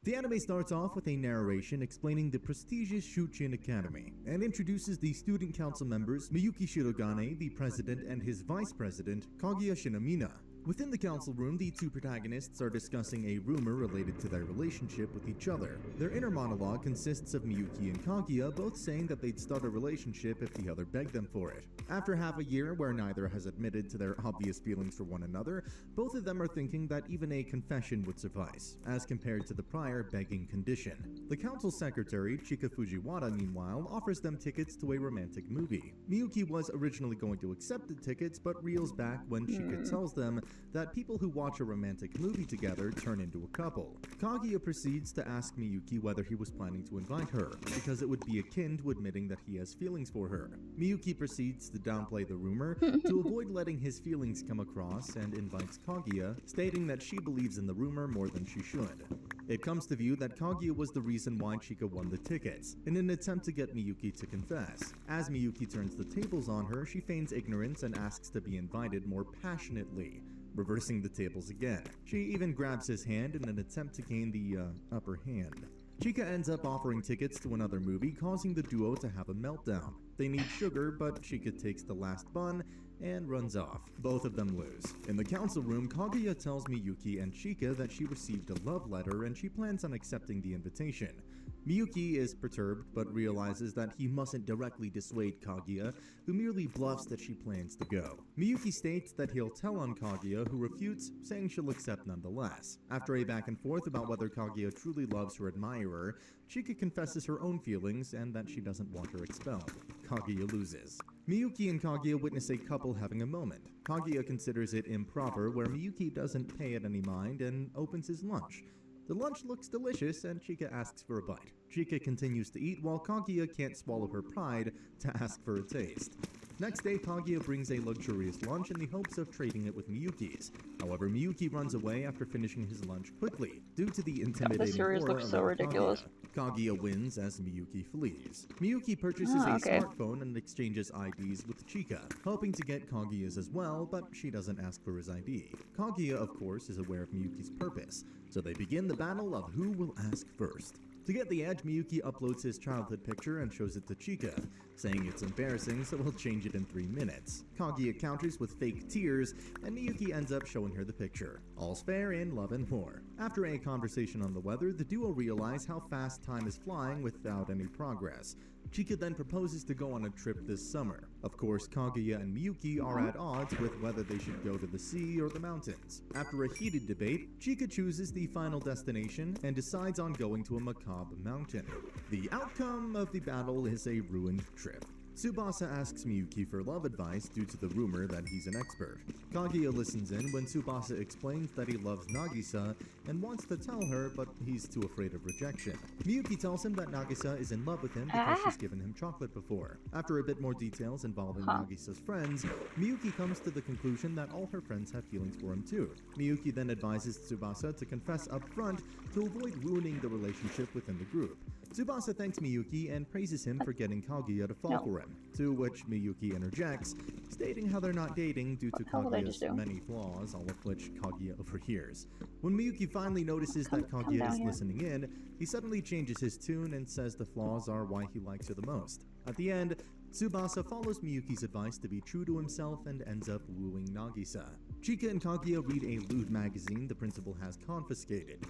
The anime starts off with a narration explaining the prestigious Shuchin Academy and introduces the student council members Miyuki Shirogane, the president, and his vice president, Kaguya Shinomina. Within the council room, the two protagonists are discussing a rumor related to their relationship with each other. Their inner monologue consists of Miyuki and Kaguya both saying that they'd start a relationship if the other begged them for it. After half a year where neither has admitted to their obvious feelings for one another, both of them are thinking that even a confession would suffice, as compared to the prior begging condition. The council secretary, Chika Fujiwara, meanwhile, offers them tickets to a romantic movie. Miyuki was originally going to accept the tickets, but reels back when Chika tells them that people who watch a romantic movie together turn into a couple. Kaguya proceeds to ask Miyuki whether he was planning to invite her, because it would be akin to admitting that he has feelings for her. Miyuki proceeds to downplay the rumor to avoid letting his feelings come across and invites Kaguya, stating that she believes in the rumor more than she should. It comes to view that Kaguya was the reason why Chika won the tickets, in an attempt to get Miyuki to confess. As Miyuki turns the tables on her, she feigns ignorance and asks to be invited more passionately, reversing the tables again. She even grabs his hand in an attempt to gain the upper hand. Chika ends up offering tickets to another movie, causing the duo to have a meltdown. They need sugar, but Chika takes the last bun and runs off. Both of them lose. In the council room, Kaguya tells Miyuki and Chika that she received a love letter and she plans on accepting the invitation. Miyuki is perturbed but realizes that he mustn't directly dissuade Kaguya, who merely bluffs that she plans to go. Miyuki states that he'll tell on Kaguya, who refutes, saying she'll accept nonetheless. After a back and forth about whether Kaguya truly loves her admirer, Chika confesses her own feelings and that she doesn't want her expelled. Kaguya loses. Miyuki and Kaguya witness a couple having a moment. Kaguya considers it improper, where Miyuki doesn't pay it any mind and opens his lunch. The lunch looks delicious and Chika asks for a bite. Chika continues to eat while Kaguya can't swallow her pride to ask for a taste. Next day, Kaguya brings a luxurious lunch in the hopes of trading it with Miyuki's. However, Miyuki runs away after finishing his lunch quickly, due to the intimidating series aura looks so around ridiculous. Kaguya wins as Miyuki flees. Miyuki purchases a smartphone and exchanges IDs with Chika, hoping to get Kaguya's as well, but she doesn't ask for his ID. Kaguya, of course, is aware of Miyuki's purpose, so they begin the battle of who will ask first. To get the edge, Miyuki uploads his childhood picture and shows it to Chika, saying it's embarrassing so he'll change it in 3 minutes. Kaguya counters with fake tears, and Miyuki ends up showing her the picture. All's fair in love and war. After a conversation on the weather, the duo realize how fast time is flying without any progress. Chika then proposes to go on a trip this summer. Of course, Kaguya and Miyuki are at odds with whether they should go to the sea or the mountains. After a heated debate, Chika chooses the final destination and decides on going to a macabre mountain. The outcome of the battle is a ruined trip. Tsubasa asks Miyuki for love advice due to the rumor that he's an expert. Kaguya listens in when Tsubasa explains that he loves Nagisa and wants to tell her, but he's too afraid of rejection. Miyuki tells him that Nagisa is in love with him because she's given him chocolate before. After a bit more details involving Nagisa's friends, Miyuki comes to the conclusion that all her friends have feelings for him too. Miyuki then advises Tsubasa to confess up front to avoid ruining the relationship within the group. Tsubasa thanks Miyuki and praises him for getting Kaguya to fall for him, to which Miyuki interjects, stating how they're not dating due to Kaguya's many flaws, all of which Kaguya overhears. When Miyuki finally notices that Kaguya is listening in, he suddenly changes his tune and says the flaws are why he likes her the most. At the end, Tsubasa follows Miyuki's advice to be true to himself and ends up wooing Nagisa. Chika and Kaguya read a lewd magazine the principal has confiscated.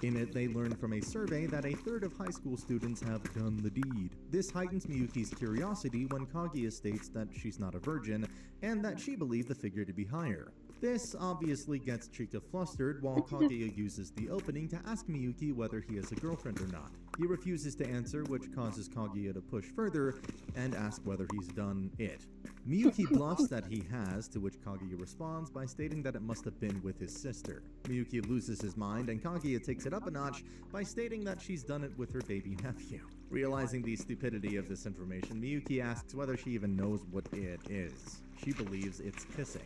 In it, they learn from a survey that a third of high school students have done the deed. This heightens Miyuki's curiosity when Kaguya states that she's not a virgin and that she believed the figure to be higher. This obviously gets Chika flustered while Kaguya uses the opening to ask Miyuki whether he has a girlfriend or not. He refuses to answer, which causes Kaguya to push further and ask whether he's done it. Miyuki bluffs that he has, to which Kaguya responds by stating that it must have been with his sister. Miyuki loses his mind and Kaguya takes it up a notch by stating that she's done it with her baby nephew. Realizing the stupidity of this information, Miyuki asks whether she even knows what it is. She believes it's kissing.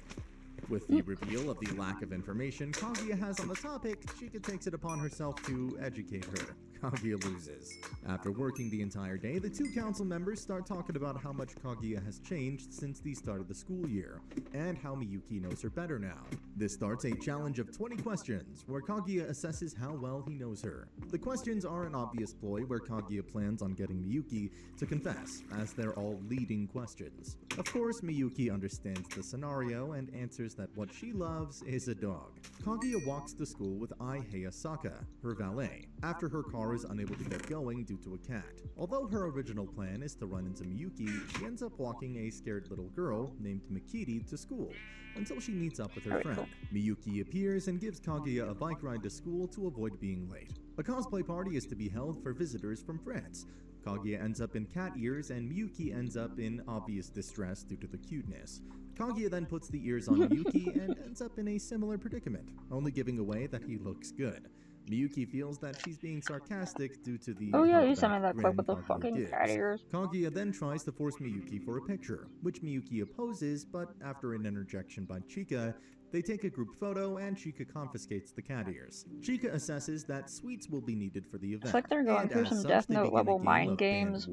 With the reveal of the lack of information Kaguya has on the topic, Chika takes it upon herself to educate her. Kaguya loses. After working the entire day, the 2 council members start talking about how much Kaguya has changed since the start of the school year, and how Miyuki knows her better now. This starts a challenge of 20 questions, where Kaguya assesses how well he knows her. The questions are an obvious ploy where Kaguya plans on getting Miyuki to confess, as they're all leading questions. Of course, Miyuki understands the scenario and answers that what she loves is a dog. Kaguya walks to school with Ai Hayasaka, her valet, after her car is unable to get going due to a cat. Although her original plan is to run into Miyuki, she ends up walking a scared little girl named Mikiri to school, until she meets up with her friend. Miyuki appears and gives Kaguya a bike ride to school to avoid being late. A cosplay party is to be held for visitors from France. Kaguya ends up in cat ears and Miyuki ends up in obvious distress due to the cuteness. Kaguya then puts the ears on Miyuki and ends up in a similar predicament, only giving away that he looks good. Miyuki feels that she's being sarcastic due to the you sent me that clip with the fucking cat ears. Kaguya then tries to force Miyuki for a picture, which Miyuki opposes, but after an interjection by Chika, they take a group photo and Chika confiscates the cat ears. Chika assesses that sweets will be needed for the event. It's like they're going through some Death Note level mind games,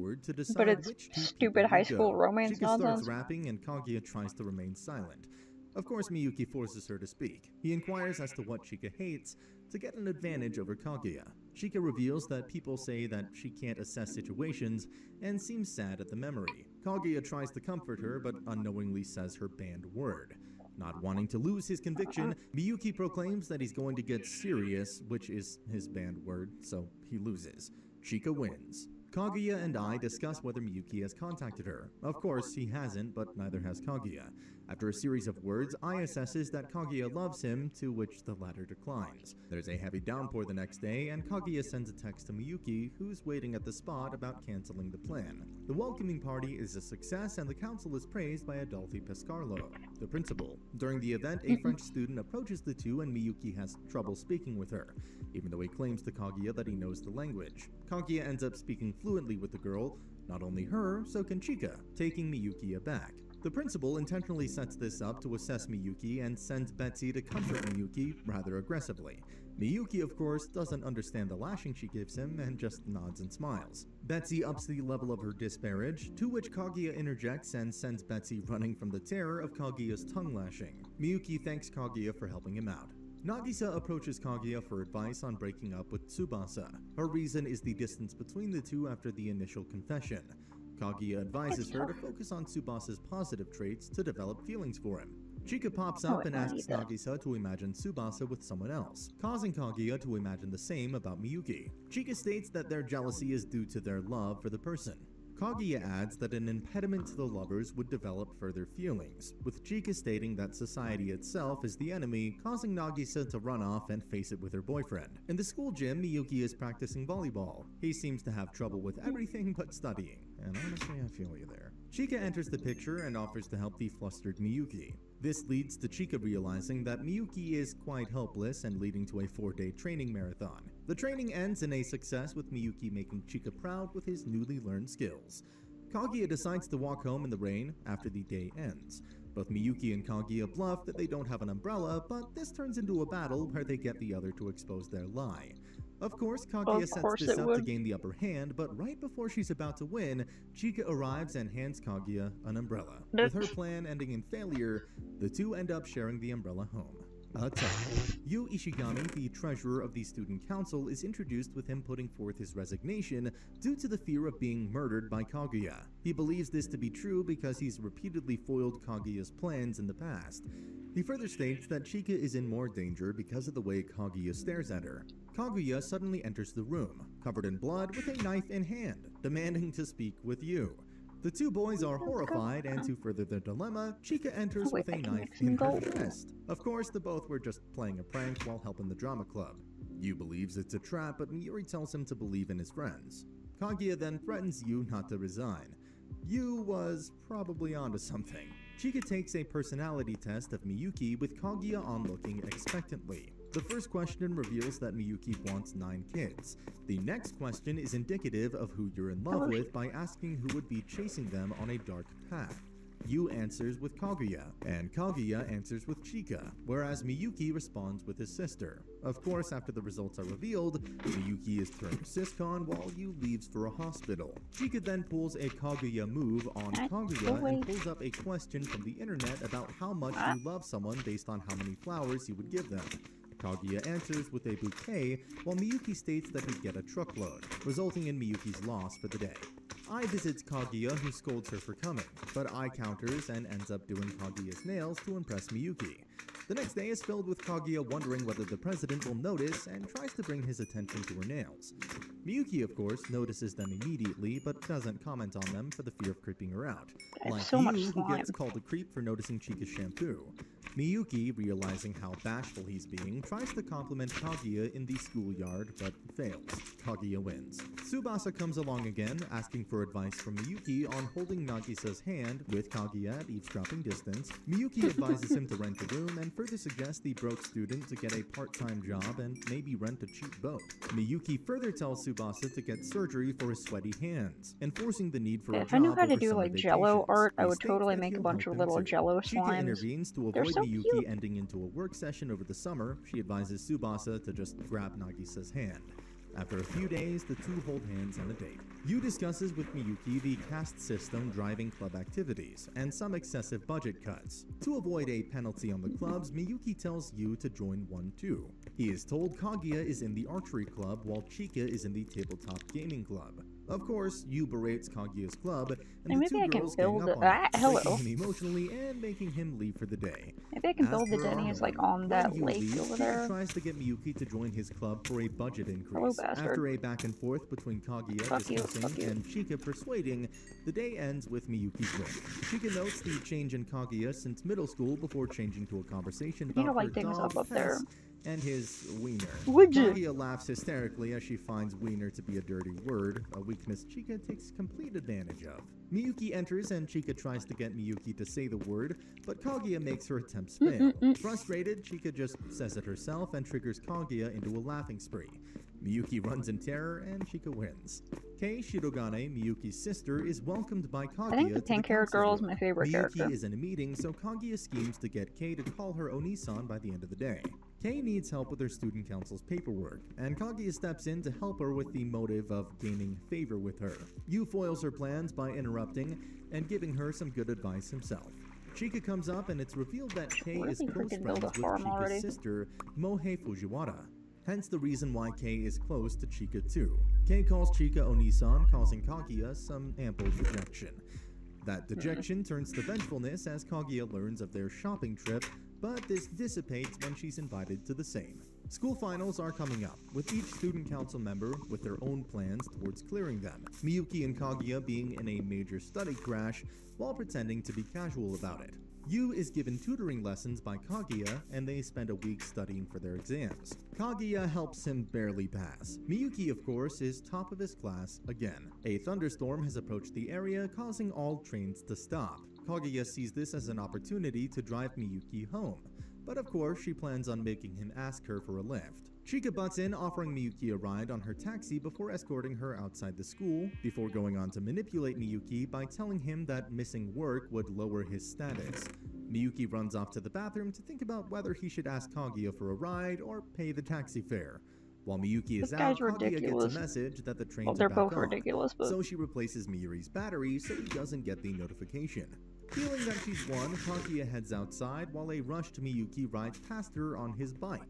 but it's stupid high school romance Chika nonsense. starts rapping and Kaguya tries to remain silent. Of course, Miyuki forces her to speak. He inquires as to what Chika hates to get an advantage over Kaguya. Chika reveals that people say that she can't assess situations and seems sad at the memory. Kaguya tries to comfort her but unknowingly says her banned word. Not wanting to lose his conviction, Miyuki proclaims that he's going to get serious, which is his banned word, so he loses. Chika wins. Kaguya and I discuss whether Miyuki has contacted her. Of course, he hasn't, but neither has Kaguya. After a series of words, I assesses that Kaguya loves him, to which the latter declines. There's a heavy downpour the next day, and Kaguya sends a text to Miyuki, who's waiting at the spot about canceling the plan. The welcoming party is a success, and the council is praised by Adolphe Pescarlo, the principal. During the event, a French student approaches the two, and Miyuki has trouble speaking with her, even though he claims to Kaguya that he knows the language. Kaguya ends up speaking fluently with the girl. Not only her, so can Chika, taking Miyuki aback. The principal intentionally sets this up to assess Miyuki and sends Betsy to comfort Miyuki rather aggressively. Miyuki, of course, doesn't understand the lashing she gives him and just nods and smiles. Betsy ups the level of her disparage, to which Kaguya interjects and sends Betsy running from the terror of Kaguya's tongue lashing. Miyuki thanks Kaguya for helping him out. Nagisa approaches Kaguya for advice on breaking up with Tsubasa. Her reason is the distance between the two after the initial confession. Kaguya advises her to focus on Tsubasa's positive traits to develop feelings for him. Chika pops up and asks Nagisa to imagine Tsubasa with someone else, causing Kaguya to imagine the same about Miyuki. Chika states that their jealousy is due to their love for the person. Kaguya adds that an impediment to the lovers would develop further feelings, with Chika stating that society itself is the enemy, causing Nagisa to run off and face it with her boyfriend. In the school gym, Miyuki is practicing volleyball. He seems to have trouble with everything but studying, and honestly I feel you there. Chika enters the picture and offers to help the flustered Miyuki. This leads to Chika realizing that Miyuki is quite helpless and leading to a 4-day training marathon. The training ends in a success with Miyuki making Chika proud with his newly learned skills. Kaguya decides to walk home in the rain after the day ends. Both Miyuki and Kaguya bluff that they don't have an umbrella, but this turns into a battle where they get the other to expose their lie. Of course, Kaguya sets this up to gain the upper hand, but right before she's about to win, Chika arrives and hands Kaguya an umbrella. With her plan ending in failure, the two end up sharing the umbrella home. Yu Ishigami, the treasurer of the student council, is introduced with him putting forth his resignation due to the fear of being murdered by Kaguya. He believes this to be true because he's repeatedly foiled Kaguya's plans in the past. He further states that Chika is in more danger because of the way Kaguya stares at her. Kaguya suddenly enters the room, covered in blood with a knife in hand, demanding to speak with Yu. The two boys are horrified, and to further their dilemma, Chika enters with a knife in her chest. Of course, the both were just playing a prank while helping the drama club. Yu believes it's a trap, but Miyuri tells him to believe in his friends. Kaguya then threatens Yu not to resign. Yu was probably onto something. Chika takes a personality test of Miyuki with Kaguya onlooking expectantly. The first question reveals that Miyuki wants 9 kids. The next question is indicative of who you're in love with by asking who would be chasing them on a dark path. Yu answers with Kaguya, and Kaguya answers with Chika, whereas Miyuki responds with his sister. Of course, after the results are revealed, Miyuki is turned siscon while Yu leaves for a hospital. Chika then pulls a Kaguya move on Kaguya and pulls up a question from the internet about how much you love someone based on how many flowers you would give them. Kaguya answers with a bouquet, while Miyuki states that he'd get a truckload, resulting in Miyuki's loss for the day. Ai visits Kaguya, who scolds her for coming, but Ai counters and ends up doing Kaguya's nails to impress Miyuki. The next day is filled with Kaguya wondering whether the president will notice and tries to bring his attention to her nails. Miyuki, of course, notices them immediately, but doesn't comment on them for the fear of creeping her out. Like Yu, who gets called a creep for noticing Chika's shampoo. Miyuki, realizing how bashful he's being, tries to compliment Kaguya in the schoolyard, but fails. Kaguya wins. Tsubasa comes along again, asking for advice from Miyuki on holding Nagisa's hand with Kaguya at eavesdropping distance. Miyuki advises him to rent a room and further suggests the broke student to get a part-time job and maybe rent a cheap boat. Miyuki further tells Tsubasa to get surgery for his sweaty hands, enforcing the need for a job. If I knew how to over do summer like Jello vacations. art, I He would states totally that make a he'll bunch help of him little too. Jello Chika slimes. intervenes to They're avoid so Miyuki cute. ending into a work session over the summer. She advises Tsubasa to just grab Nagisa's hand. After a few days, the two hold hands on a date. Yu discusses with Miyuki the caste system driving club activities, and some excessive budget cuts. To avoid a penalty on the clubs, Miyuki tells Yu to join one too. He is told Kaguya is in the archery club while Chika is in the tabletop gaming club. Of course, Yu berates Kaguya's club, and the Maybe two I can girls gang build up it. on him, Hello. breaking him emotionally and making him leave for the day. Maybe I can As build the per our Denny's like norm, on when that Yu lake leaves, over Chika there. tries to get Miyuki to join his club for a budget increase. Hello, bastard. After a back and forth between Kaguya Fuck you, discussing fuck you. and Chika persuading, the day ends with Miyuki's win. Chika notes the change in Kaguya since middle school before changing to a conversation need to about light her things dog, up there. Tess, and his wiener. Would you? Kaguya laughs hysterically as she finds wiener to be a dirty word, a weakness Chika takes complete advantage of. Miyuki enters and Chika tries to get Miyuki to say the word, but Kaguya makes her attempts fail. Frustrated, Chika just says it herself and triggers Kaguya into a laughing spree. Miyuki runs in terror and Chika wins. Kei Shirogane, Miyuki's sister, is welcomed by Kaguya I think the to pink-haired council girl is room. my favorite Miyuki character. is in a meeting, so Kaguya schemes to get Kei to call her Onisan by the end of the day. Kei needs help with her student council's paperwork, and Kaguya steps in to help her with the motive of gaining favor with her. Yu foils her plans by interrupting and giving her some good advice himself. Chika comes up and it's revealed that Kei Where is did he close freaking build friends a with farm Chika's already? sister, Mohei Fujiwara. Hence the reason why Kei is close to Chika too. Kei calls Chika Onisan, causing Kaguya some ample dejection. That dejection turns to vengefulness as Kaguya learns of their shopping trip, but this dissipates when she's invited to the same. School finals are coming up, with each student council member with their own plans towards clearing them. Miyuki and Kaguya being in a major study crash while pretending to be casual about it. Yu is given tutoring lessons by Kaguya, and they spend a week studying for their exams. Kaguya helps him barely pass. Miyuki, of course, is top of his class again. A thunderstorm has approached the area, causing all trains to stop. Kaguya sees this as an opportunity to drive Miyuki home, but of course she plans on making him ask her for a lift. Chika butts in, offering Miyuki a ride on her taxi before escorting her outside the school, before going on to manipulate Miyuki by telling him that missing work would lower his status. Miyuki runs off to the bathroom to think about whether he should ask Kaguya for a ride or pay the taxi fare. While Miyuki is This out, guy's Kaguya gets ridiculous. a message that the trains Well, are they're back both on, ridiculous, but so she replaces Miyuri's battery so he doesn't get the notification. Feeling that she's won, Kaguya heads outside while a rushed Miyuki rides past her on his bike,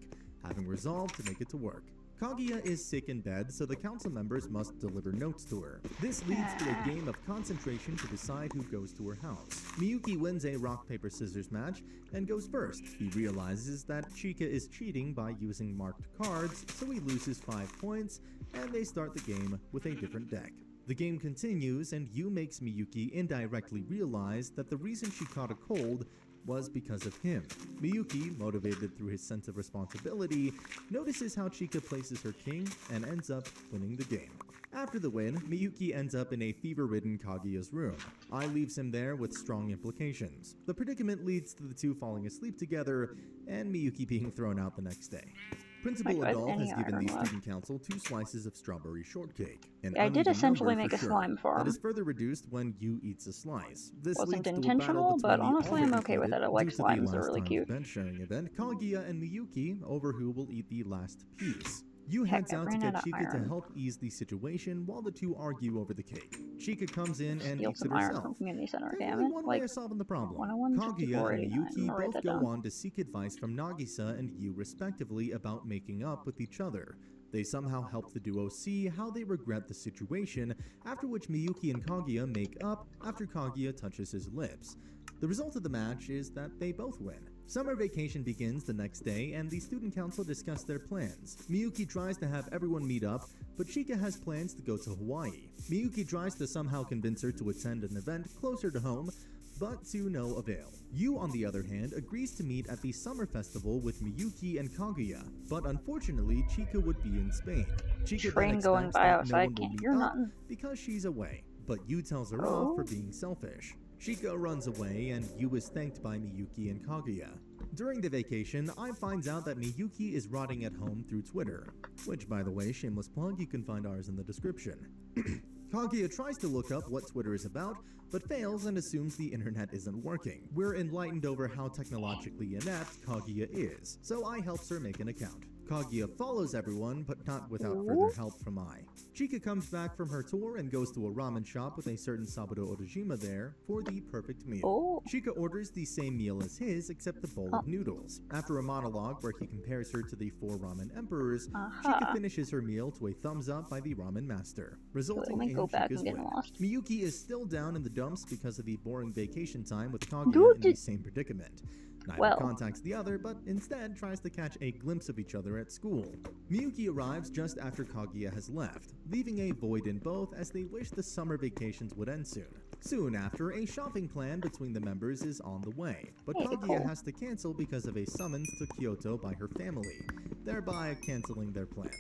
having resolved to make it to work. Kaguya is sick in bed, so the council members must deliver notes to her. This leads to a game of concentration to decide who goes to her house. Miyuki wins a rock-paper-scissors match and goes first. He realizes that Chika is cheating by using marked cards, so he loses 5 points, and they start the game with a different deck. The game continues, and Yu makes Miyuki indirectly realize that the reason she caught a cold was because of him. Miyuki, motivated through his sense of responsibility, notices how Chika places her king and ends up winning the game. After the win, Miyuki ends up in a fever-ridden Kaguya's room. Ai leaves him there with strong implications. The predicament leads to the two falling asleep together and Miyuki being thrown out the next day. Principal Like, Adolf any has given iron the left. student council 2 slices of strawberry shortcake. An I did uneven essentially number make for a sure. slime farm. That is further reduced when Yu eats a slice. This Wasn't leads to a intentional, battle but between the honestly, I'm already okay with heated, it. I like due to the slimes, they're last really time's cute. bench sharing event, Kaguya and Miyuki over who will eat the last piece. Yu heads I out to ran get out of Chika to iron. help ease the situation while the two argue over the cake. Chika comes in and Steal eats it some iron herself. from Community Center, There's damn only it. one way Like, of solving the problem. 101, Kaguya and 54, 89. Miyuki I'll write both that go down. on to seek advice from Nagisa and Yu respectively about making up with each other. They somehow help the duo see how they regret the situation, after which Miyuki and Kaguya make up after Kaguya touches his lips. The result of the match is that they both win. Summer vacation begins the next day, and the student council discuss their plans. Miyuki tries to have everyone meet up, but Chika has plans to go to Hawaii. Miyuki tries to somehow convince her to attend an event closer to home, but to no avail. Yu, on the other hand, agrees to meet at the summer festival with Miyuki and Kaguya, but unfortunately, Chika would be in Spain. Chika Train then going expects by that no outside, one will can't meet hear up nothing. because she's away, but Yu tells her Oh. off for being selfish. Chika runs away, and Yu is thanked by Miyuki and Kaguya. During the vacation, Ai finds out that Miyuki is rotting at home through Twitter, which, by the way, shameless plug, you can find ours in the description. Kaguya tries to look up what Twitter is about, but fails and assumes the internet isn't working. We're enlightened over how technologically inept Kaguya is, so Ai helps her make an account. Kaguya follows everyone, but not without further help from Ai. Chika comes back from her tour and goes to a ramen shop with a certain Saburo Otojima there for the perfect meal. Oh. Chika orders the same meal as his, except a bowl of noodles. After a monologue where he compares her to the 4 ramen emperors, Chika finishes her meal to a thumbs up by the ramen master, resulting me in go back and Chika's get win. lost. Miyuki is still down in the dumps because of the boring vacation time with Kaguya Dude, in the same predicament. Neither Well. contacts the other, but instead tries to catch a glimpse of each other at school. Miyuki arrives just after Kaguya has left, leaving a void in both as they wish the summer vacations would end soon. Soon after, a shopping plan between the members is on the way, but Hey, Kaguya cool. has to cancel because of a summons to Kyoto by her family, thereby canceling their plans.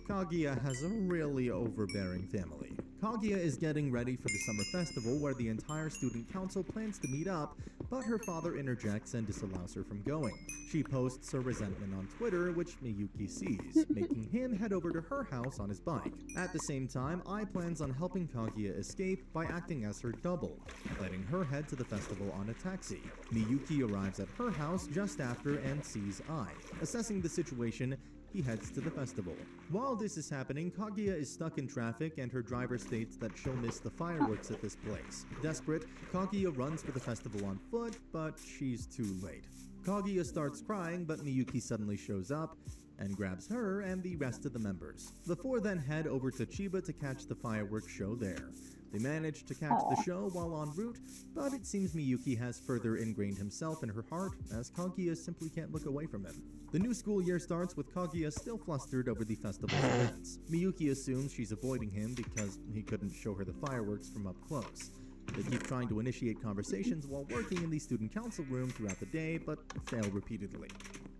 Kaguya has a really overbearing family. Kaguya is getting ready for the summer festival where the entire student council plans to meet up, but her father interjects and disallows her from going. She posts her resentment on Twitter, which Miyuki sees, making him head over to her house on his bike. At the same time, Ai plans on helping Kaguya escape by acting as her double, letting her head to the festival on a taxi. Miyuki arrives at her house just after and sees Ai. Assessing the situation, he heads to the festival. While this is happening, Kaguya is stuck in traffic and her driver states that she'll miss the fireworks at this place. Desperate, Kaguya runs for the festival on foot, but she's too late. Kaguya starts crying, but Miyuki suddenly shows up and grabs her and the rest of the members. The four then head over to Chiba to catch the fireworks show there. They manage to catch the show while en route, but it seems Miyuki has further ingrained himself in her heart, as Kaguya simply can't look away from him. The new school year starts with Kaguya still flustered over the festival's events. Miyuki assumes she's avoiding him because he couldn't show her the fireworks from up close. They keep trying to initiate conversations while working in the student council room throughout the day, but fail repeatedly.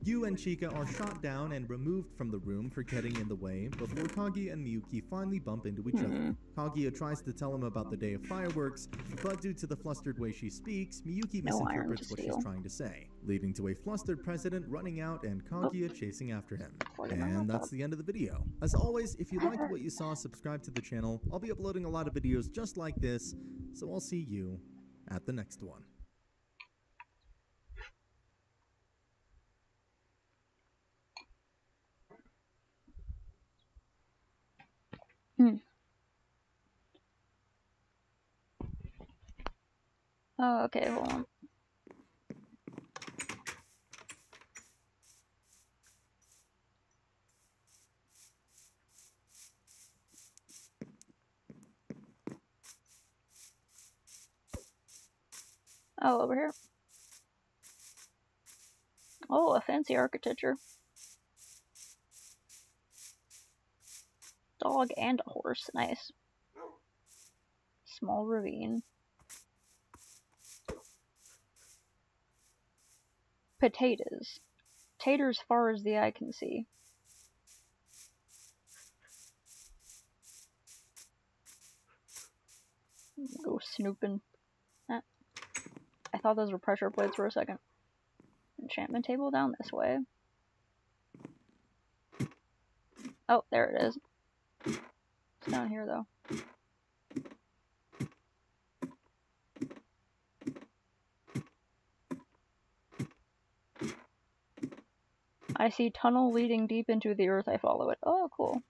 Yu and Chika are shot down and removed from the room for getting in the way before Kaguya and Miyuki finally bump into each other. Kaguya tries to tell him about the day of fireworks, but due to the flustered way she speaks, Miyuki misinterprets what she's trying to say, leading to a flustered president running out and Kaguya chasing after him. And that's the end of the video. As always, if you liked what you saw, subscribe to the channel. I'll be uploading a lot of videos just like this, so I'll see you at the next one. Oh, okay, hold on. Oh, over here. Oh, a fancy architecture. Dog and a horse, nice. Small ravine. Potatoes. Taters far as the eye can see. Go snooping. I thought those were pressure plates for a second. Enchantment table down this way. Oh, there it is. It's down here though. I see tunnel leading deep into the earth. I follow it. Oh, cool.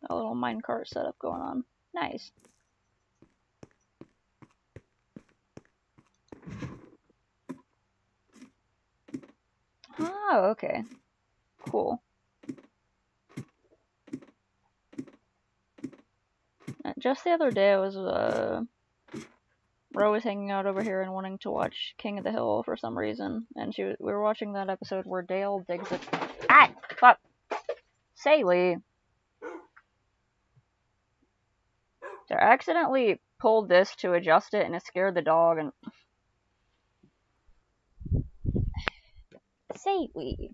A little minecart setup going on. Nice. Oh, okay. Cool. Just the other day, I was, Ro was hanging out over here and wanting to watch King of the Hill for some reason, and we were watching that episode where Dale digs it. Ah! Fuck! Saylee! So I accidentally pulled this to adjust it, and it scared the dog, and... Saylee!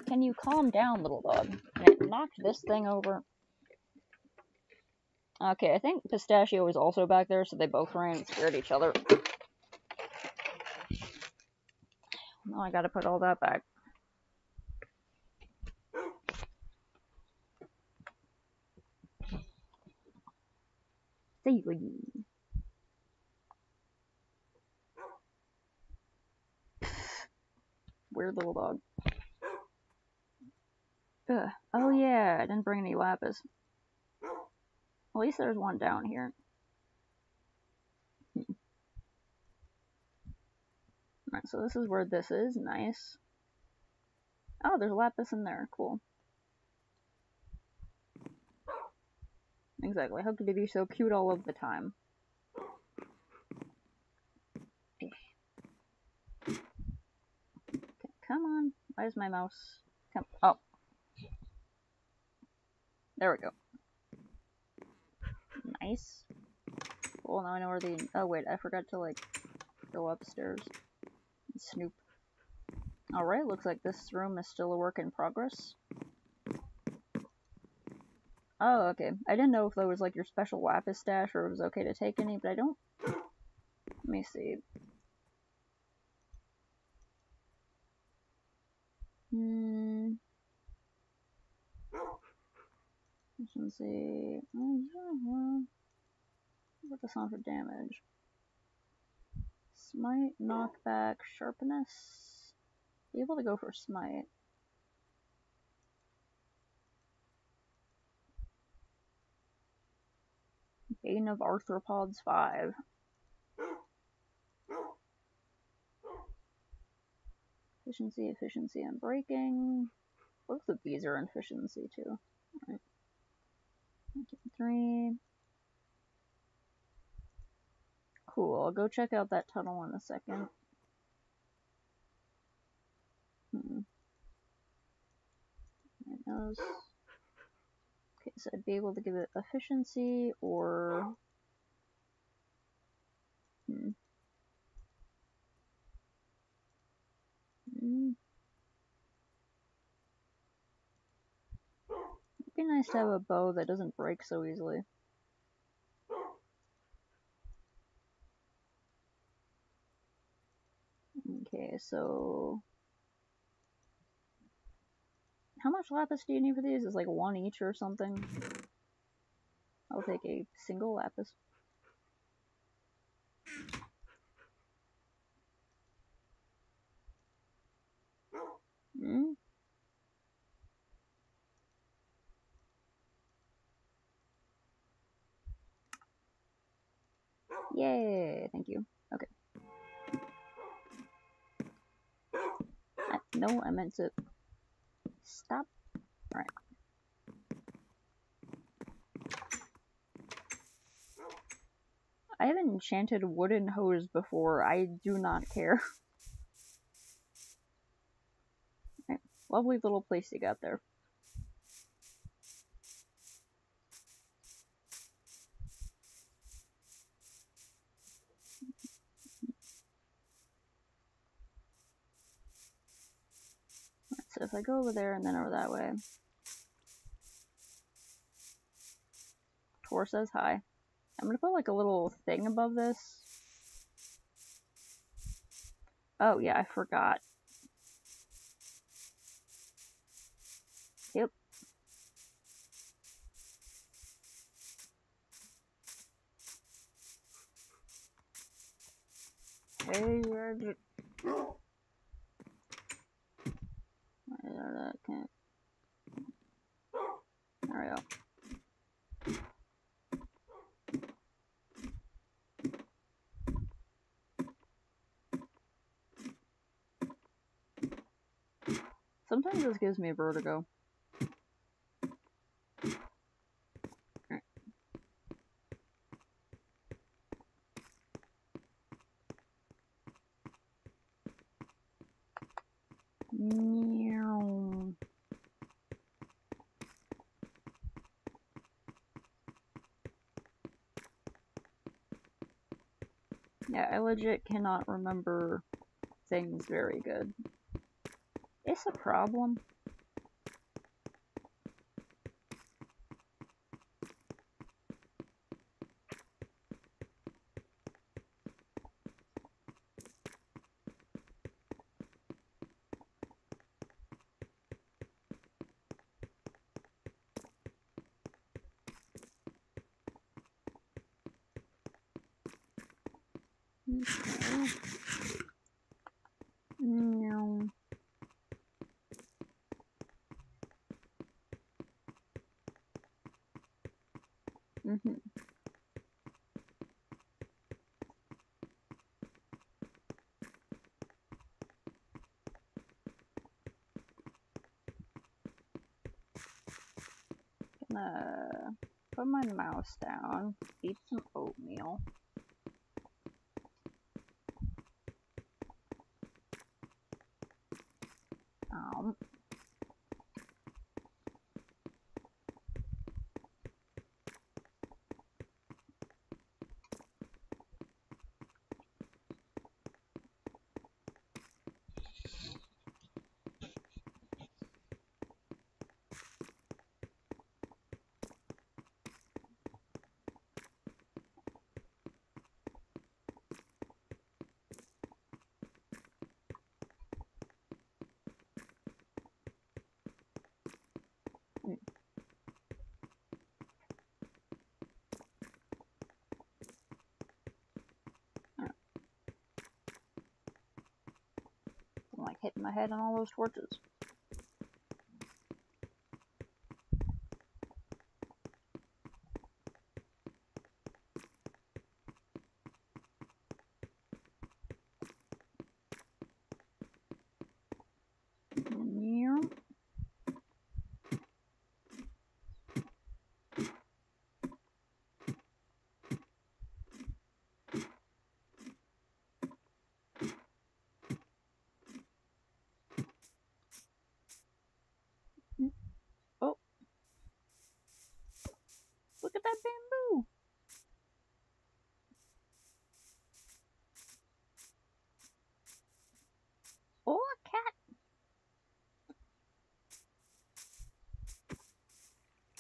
Can you calm down, little dog? And it knocked this thing over. Okay, I think Pistachio was also back there, so they both ran and scared each other. Now I gotta put all that back. Saylee. Weird little dog. Ugh. Oh yeah, I didn't bring any lapis. At least there's one down here. Alright, so this is where this is. Nice. Oh, there's lapis in there. Cool. Exactly. How could it be so cute all of the time? Okay, come on. Why is my mouse... Come... Oh. There we go. Nice. Well, now I know where the... Oh, wait. I forgot to, like, go upstairs and snoop. Alright, looks like this room is still a work in progress. Oh, okay. I didn't know if that was, like, your special lapis stash or it was okay to take any, but I don't... Let me see. Let's see. What the sound for damage? Smite, knockback, sharpness. Be able to go for smite. Bane of Arthropods 5. Efficiency, and braking. Both of these are efficiency too. Alright. 3. Cool, I'll go check out that tunnel in a second. Those. Okay, so I'd be able to give it efficiency or... It'd be nice to have a bow that doesn't break so easily. Okay, so... How much lapis do you need for these? It's like 1 each or something. I'll take a single lapis. Yay, thank you. Okay. No, I meant to stop. Alright. I haven't enchanted wooden hose before. I do not care. Right. Lovely little place you got there. So if I go over there and then over that way. Tor says hi. I'm gonna put like a little thing above this. Oh yeah, I forgot. Yep. Hey, okay. There we go. Sometimes this gives me vertigo. Right. Yeah, I legit cannot remember things very good. It's a problem. Okay. No. Gonna put my mouse down, eat some oatmeal. I'm like hitting my head on all those torches.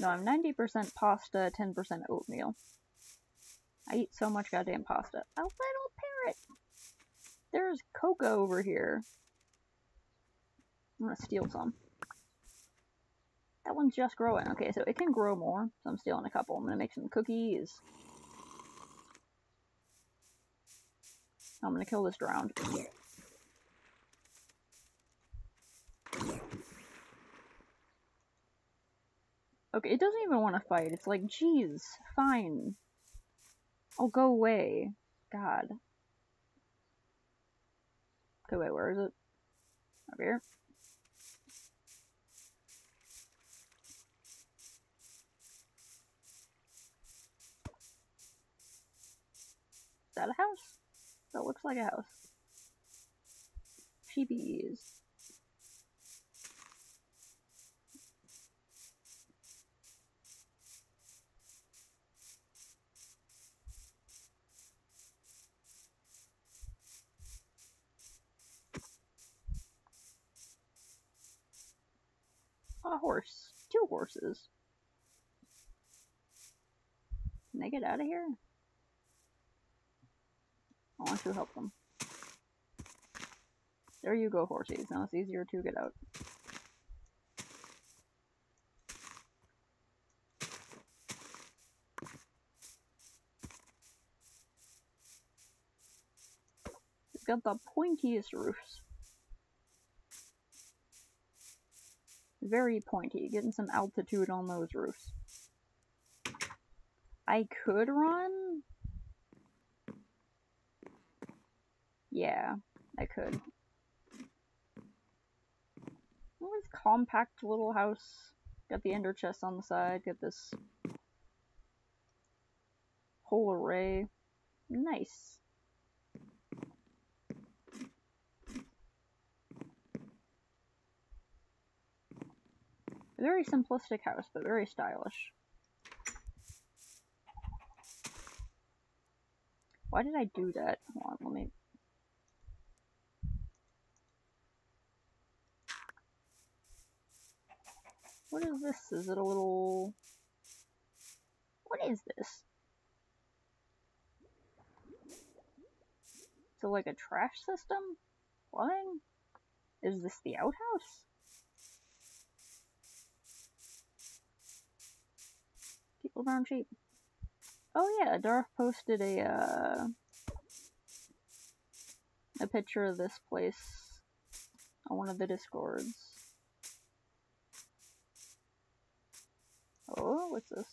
No, I'm 90% pasta, 10% oatmeal. I eat so much goddamn pasta. A little parrot! There's cocoa over here. I'm gonna steal some. That one's just growing. Okay, so it can grow more, so I'm stealing a couple. I'm gonna make some cookies. I'm gonna kill this drowned. Okay, it doesn't even want to fight. It's like, geez, fine. I'll go away. God. Okay, wait, where is it? Over here? Is that a house? That looks like a house. Sheepies. A horse. 2 horses. Can they get out of here? I want to help them. There you go, horsies. Now it's easier to get out. It's got the pointiest roofs. Very pointy. Getting some altitude on those roofs. I could run? Yeah, I could. Well, this compact little house. Got the ender chest on the side. Got this whole array. Nice. Very simplistic house, but very stylish. Why did I do that? Hold on, let me... What is this? Is it a little... What is this? So like a trash system? Plumbing? Is this the outhouse? People around sheep. Oh yeah, Darth posted a picture of this place on one of the Discords. Oh, what's this?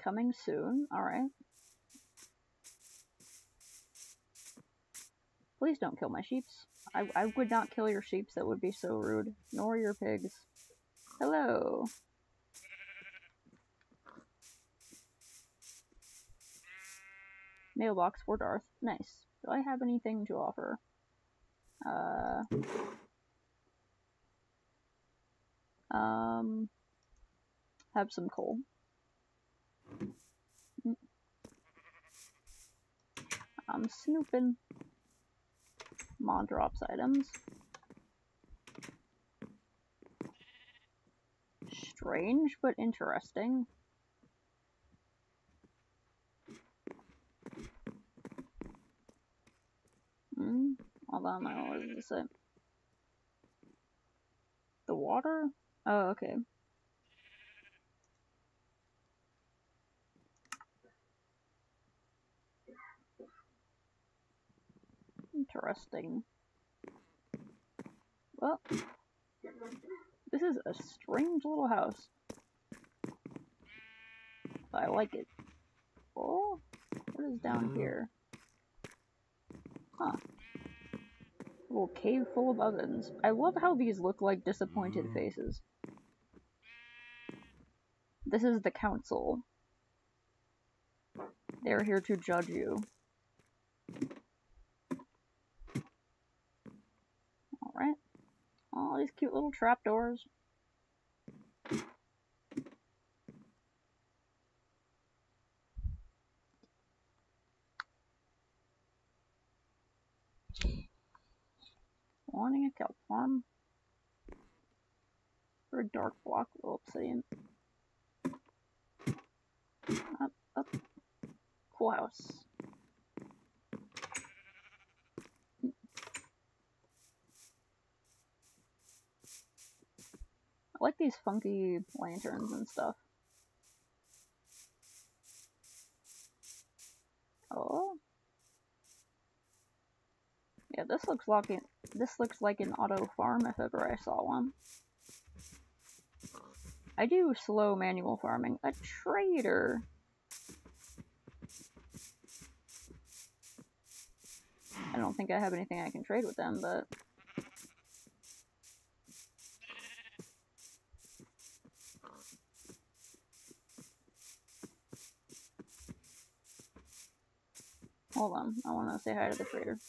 Coming soon. Alright. Please don't kill my sheeps. I would not kill your sheeps. That would be so rude. Nor your pigs. Hello. Mailbox for Darth. Nice. Do I have anything to offer? Have some coal. I'm snooping. Mon drops items. Strange, but interesting. Hold on, what does this say? The water? Oh, okay. Interesting. Well, this is a strange little house. But I like it. Oh, what is down here? Huh. A little cave full of ovens. I love how these look like disappointed faces. This is the council. They're here to judge you. Alright. Oh, these cute little trapdoors. Wanting a kelp farm. For a dark block of obsidian. Up. Cool house. I like these funky lanterns and stuff. Oh. Yeah, this looks like an auto farm if ever I saw one. I do slow manual farming. A trader. I don't think I have anything I can trade with them, but... Hold on, I want to say hi to the trader.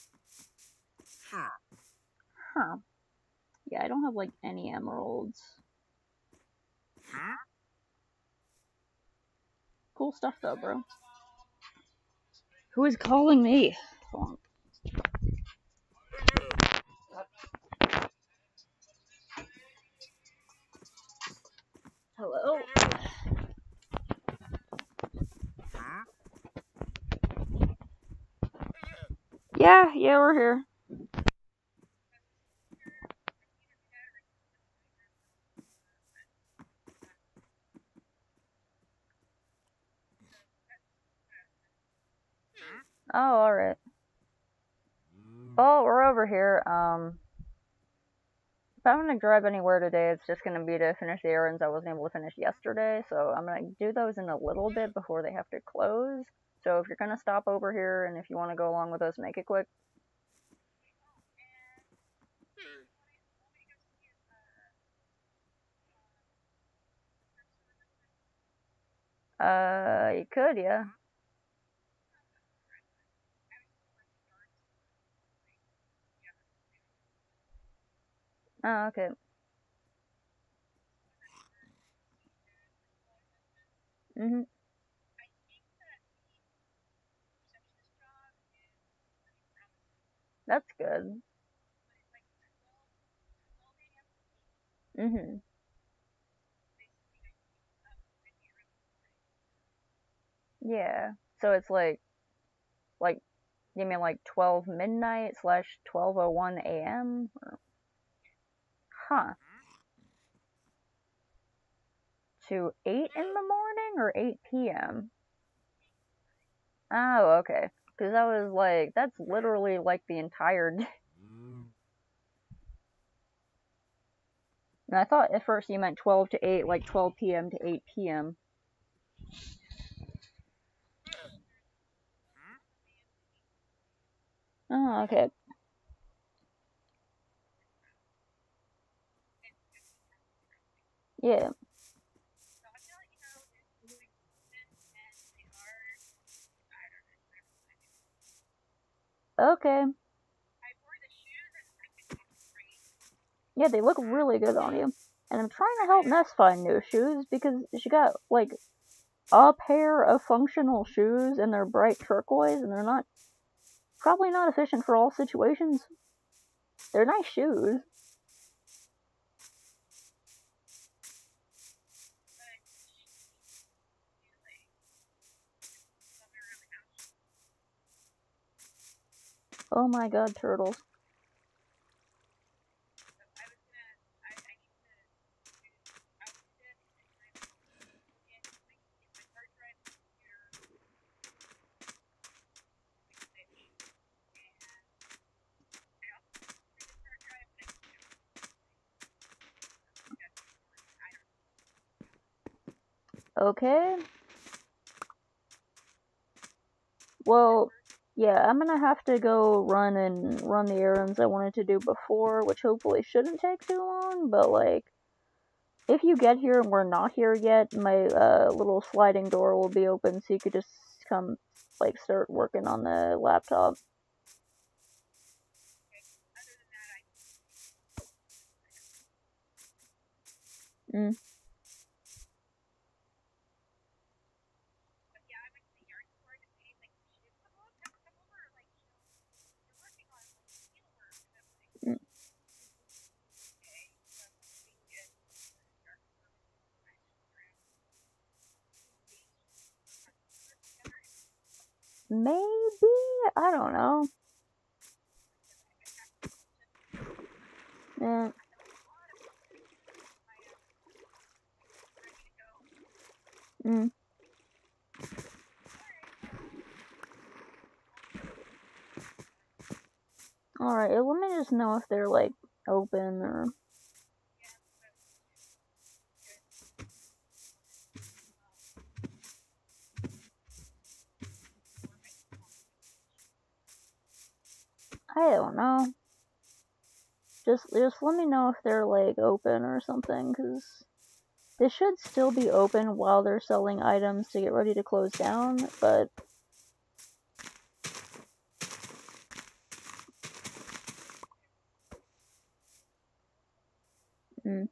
Huh. Yeah, I don't have, like, any emeralds. Cool stuff, though, bro. Who is calling me? Hold on. Hello? Yeah, we're here. Oh, alright. Oh, we're over here. If I'm gonna drive anywhere today, it's just gonna be to finish the errands I wasn't able to finish yesterday, so I'm gonna do those in a little bit before they have to close. So if you're gonna stop over here, and if you want to go along with us, make it quick. You could, yeah. Oh, okay. Mhm. That's good. Mhm. Yeah. So it's like, you mean like 12 midnight slash 12:01 a.m.? Huh. To 8 in the morning or 8 p.m.? Oh, okay. Because I was like, that's literally like the entire day. And I thought at first you meant 12 to 8, like 12 p.m. to 8 p.m. Oh, okay. Yeah. Okay. Yeah, they look really good on you. And I'm trying to help Ness find new shoes because she got like a pair of functional shoes and they're bright turquoise and they're probably not efficient for all situations. They're nice shoes. Oh my god, turtles. Okay. Well, yeah, I'm gonna have to go run the errands I wanted to do before, which hopefully shouldn't take too long, but like, if you get here and we're not here yet, my little sliding door will be open so you could just come, like, start working on the laptop. Mm. Mm. Maybe? I don't know. Yeah. Mm. Alright, let me just know if they're, like, open or... I don't know. Just let me know if they're, like, open or something, because they should still be open while they're selling items to get ready to close down, but... Mm.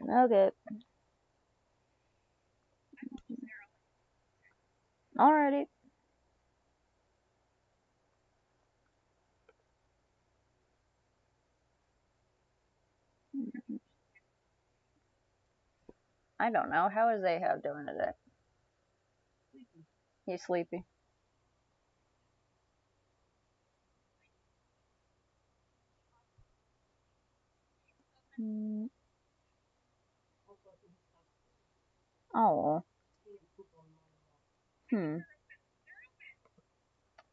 Okay. Alrighty. I don't know. How is Ahab doing today? He's sleepy. Mm. Oh. Hmm.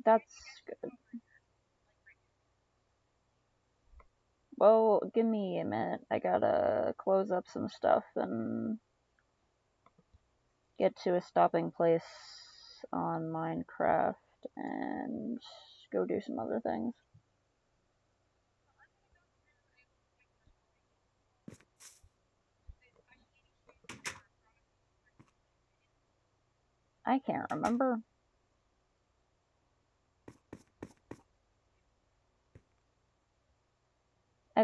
That's good. Well, give me a minute. I gotta close up some stuff and get to a stopping place on Minecraft and go do some other things. I can't remember.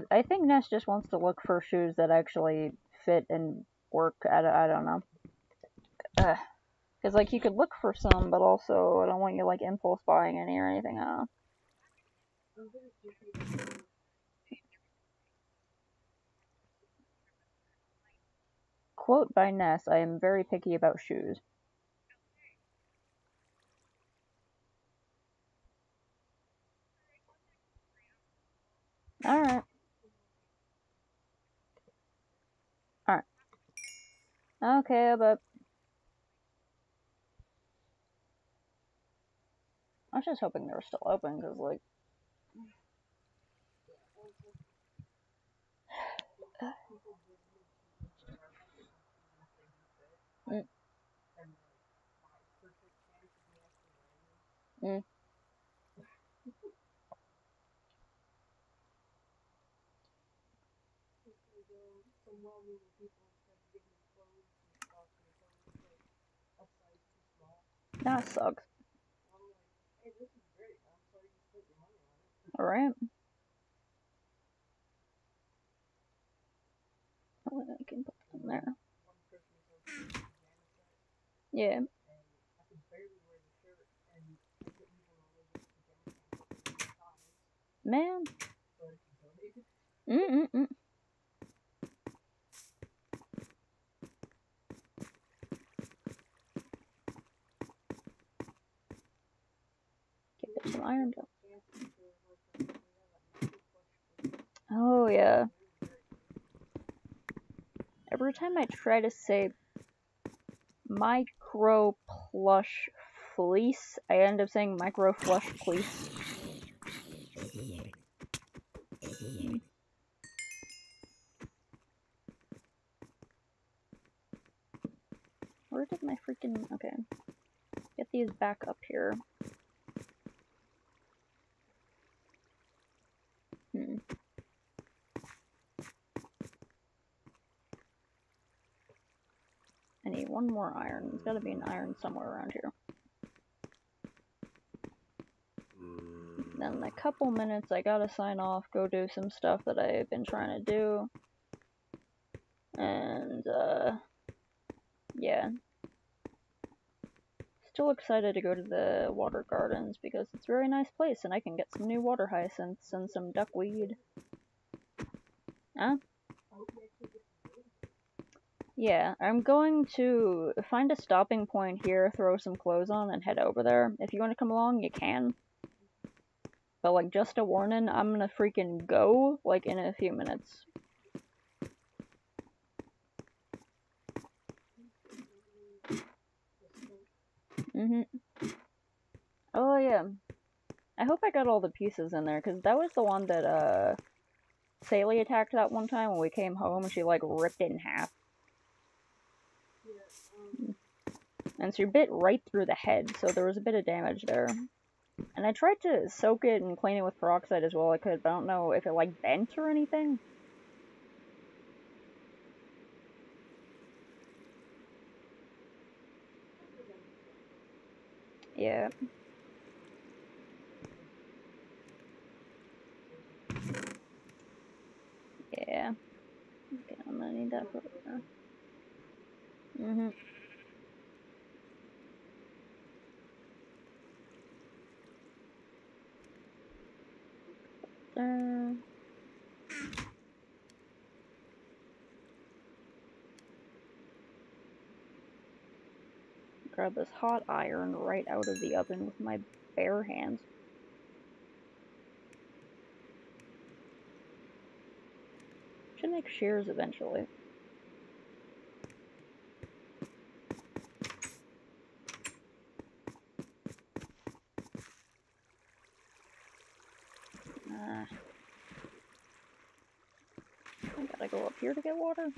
I think Ness just wants to look for shoes that actually fit and work. I don't know. Because, like, you could look for some, but also I don't want you, like, impulse buying any or anything. I don't know. Quote by Ness, I am very picky about shoes. Alright. Alright. Okay, but... I was just hoping they were still open, because, like... Mm. Mm. That sucks. Alright. Oh, I can put them there. Yeah. Man. Mm-mm-mm. Give it some iron down. Oh, yeah. Every time I try to say micro plush fleece, I end up saying micro flush fleece. Where did my freaking... Okay. Get these back up here. I need one more iron. There's gotta be an iron somewhere around here. Then in a couple minutes I gotta sign off, go do some stuff that I've been trying to do. And, yeah. Still excited to go to the water gardens because it's a very nice place and I can get some new water hyacinths and some duckweed. Huh? Yeah, I'm going to find a stopping point here, throw some clothes on, and head over there. If you want to come along, you can. But, like, just a warning, I'm gonna freaking go, like, in a few minutes. Oh, yeah. I hope I got all the pieces in there, because that was the one that, Sally attacked that one time when we came home, and she, like, ripped it in half. And she bit right through the head, so there was a bit of damage there. And I tried to soak it and clean it with peroxide as well I could, but I don't know if it, like, bent or anything. Yeah. Yeah. Okay, I'm gonna need that for later. Grab this hot iron right out of the oven with my bare hands. Should make shears eventually. I gotta go up here to get water.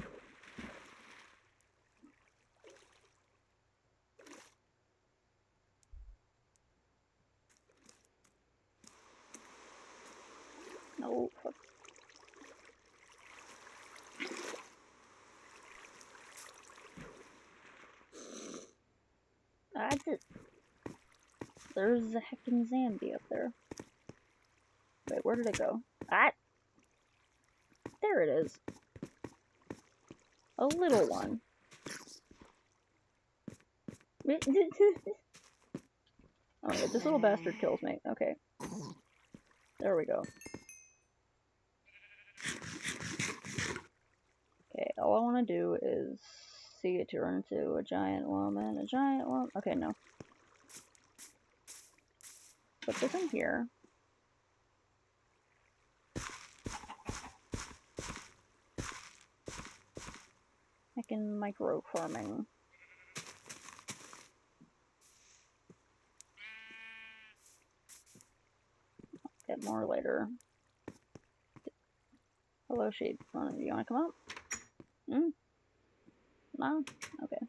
No, fuck. There's a heckin' Zambi up there. Wait, where did it go? Ah! There it is. A little one. Oh, yeah, this little bastard kills me. Okay. There we go. Okay, all I want to do is see it turn into a giant woman. A giant woman. Okay, no. Put this in here. Heckin' micro farming. Get more later. Hello, sheep. You wanna come up? No? Okay.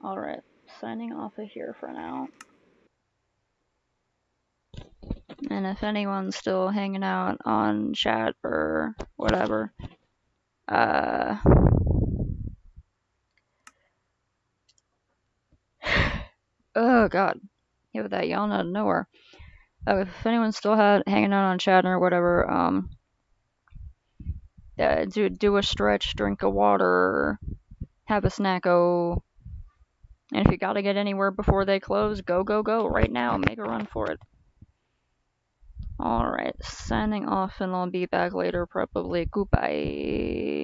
Alright. Signing off of here for now. And if anyone's still hanging out on chat or whatever, oh god. Yeah, with that yawn out of nowhere. If anyone's still hanging out on chat or whatever, do a stretch, drink a water, have a snacko. And if you gotta get anywhere before they close, go right now. Make a run for it. Alright, signing off, and I'll be back later, probably. Goodbye.